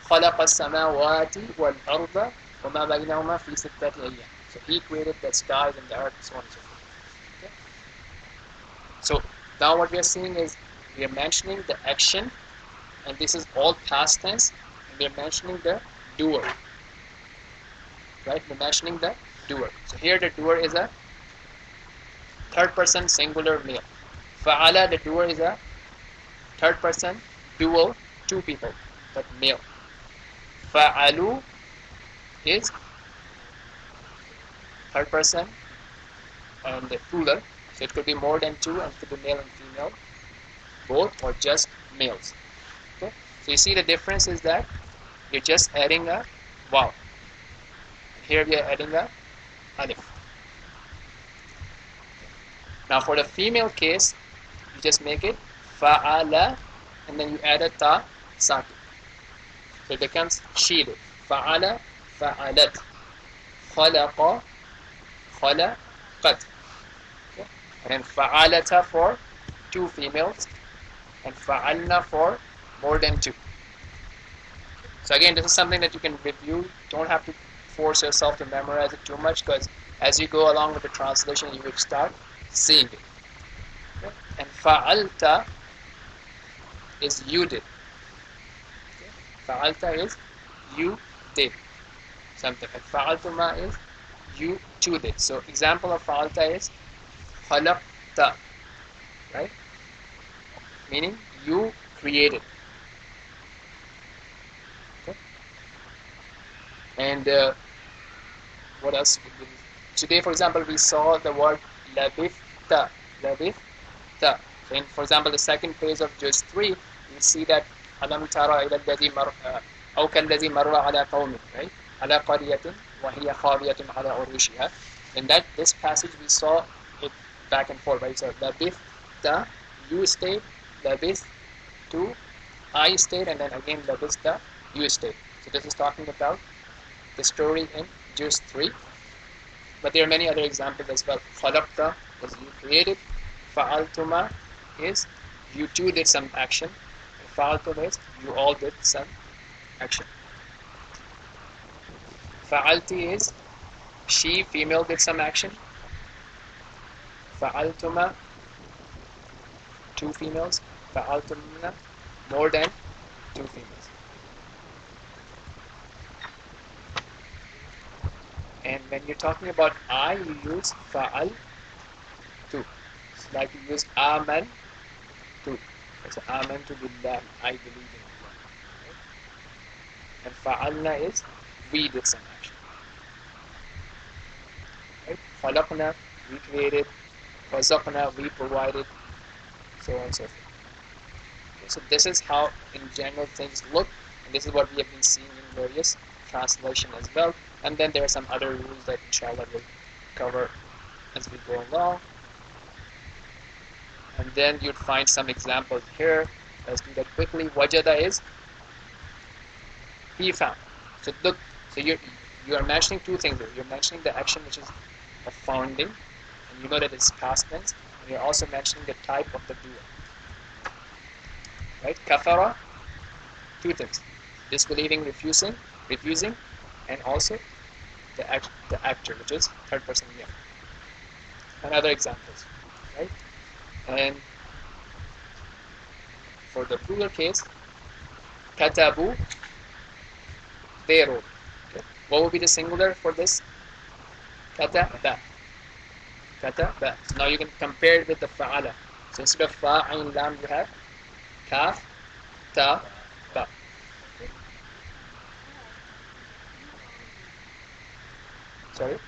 خلق السماوات والأرض وما بينهما في ستة أيام. So he created the skies and the earth, so on and so forth. Okay? So now what we are seeing is we are mentioning the action, and this is all past tense, and we are mentioning the doer. Right? We're mentioning the doer. So here the doer is a third person singular male. Fa'ala, the doer is a third person dual, two people, but male. Fa'alu is third person and the plural, so it could be more than two, and it could be male and female, both, or just males. Okay? So you see the difference is that you're just adding a wow. Here we are adding a alif. Now for the female case, you just make it fa'ala, and then you add a ta sakin. So it becomes shilu. Fa'ala, fa'alat. Khalaqa, khalaqat. Okay? And then fa'alata for two females, and fa'alna for more than two. So again, this is something that you can review. Don't have to force yourself to memorize it too much, because as you go along with the translation, you will start seeing it. Okay? And fa'alta is you did. Fa'alta is you did something. And fa'altuma is you too did. So example of fa'alta is khalaqta, right? Meaning you created. Okay? And what else? Today, for example, we saw the word labithta. Labithta. So for example, the second page of juz 3, you see that ألم ترى إلى الذي مر أو كالذي مر على قوم, right? على قرية وهي خاوية على عروشها. In that this passage we saw it back and forth, right? So labithta, you stayed, labith to I stayed, and then again labithta, you stayed. So this is talking about the story in juz 3. But there are many other examples as well. Khalaqta is you created. Fa'altuma is you too did some action. Fa'altum is you all did some action. Fa'alti is she, female, did some action. Fa'altuma, two females. Fa'altumna, more than two females. And when you're talking about I, you use fa'al tu. It's like you use aman tu. So amantu billah, I believe in Allah. And fa'alna is we did some action. Right? Khalaqna, we created. Razaqna, we provided. So on and so forth. Okay, so this is how in general things look, and this is what we have been seeing in various translations as well. And then there are some other rules that inshallah we'll cover as we go along. And then you'd find some examples here. Let's do that quickly. Wajada is he found. So look, so you are mentioning two things here. You're mentioning the action which is a founding, and you know that it's past tense, and you're also mentioning the type of the doer. Right? Kafara, two things. Disbelieving, refusing, and also the actor, which is third person male. And other examples. Right? And for the plural case, katabu, they wrote. Okay? What would be the singular for this? Kataba. Kataba. So now you can compare it with the fa'ala. So instead of fa, ayn, lam, you have kaf, ta, ba. Sorry?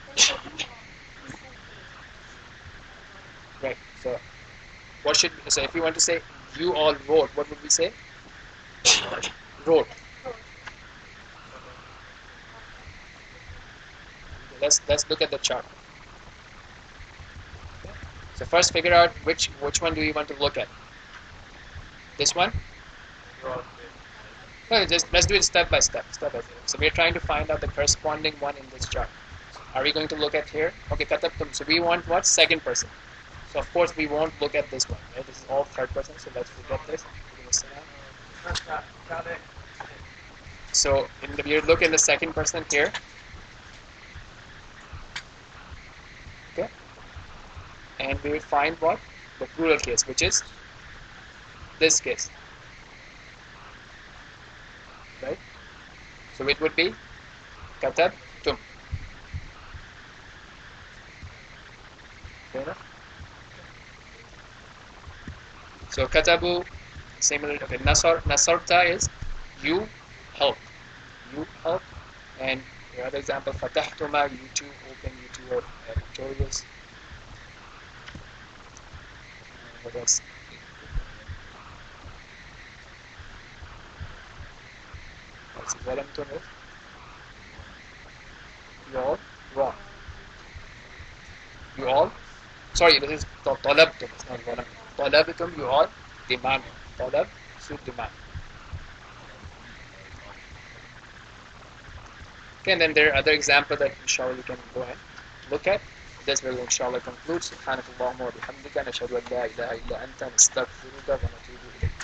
Right. So so if you want to say you all wrote, what would we say? Wrote. Let's look at the chart. So first figure out which one do you want to look at. This one? No, just let's do it step by step. So we're trying to find out the corresponding one in this chart. Are we going to look at here? Okay, katabtum. So we want what? Second person. So of course we won't look at this one, right? This is all third person, so let's forget this. So we look in the second person here. Okay. And we will find what? The plural case, which is this case. Right? So it would be katabtum. Okay. So katabu, similar. Okay, nasarta is you help. You help. And the other example, fatahtuma, you two open, you two are victorious. What else? What's zalamtum is? You all wrong. You all. Sorry, this is talabtum. It's not zalamtum. Talabtum, you all demand. Talab should demand. Okay, and then there are other examples that inshallah you can go and look at. This will inshallah conclude. Subhanakallahumma wa bihamdika nashhadu an la ilaha illa anta nastaghfiruka wa natubu ilayk.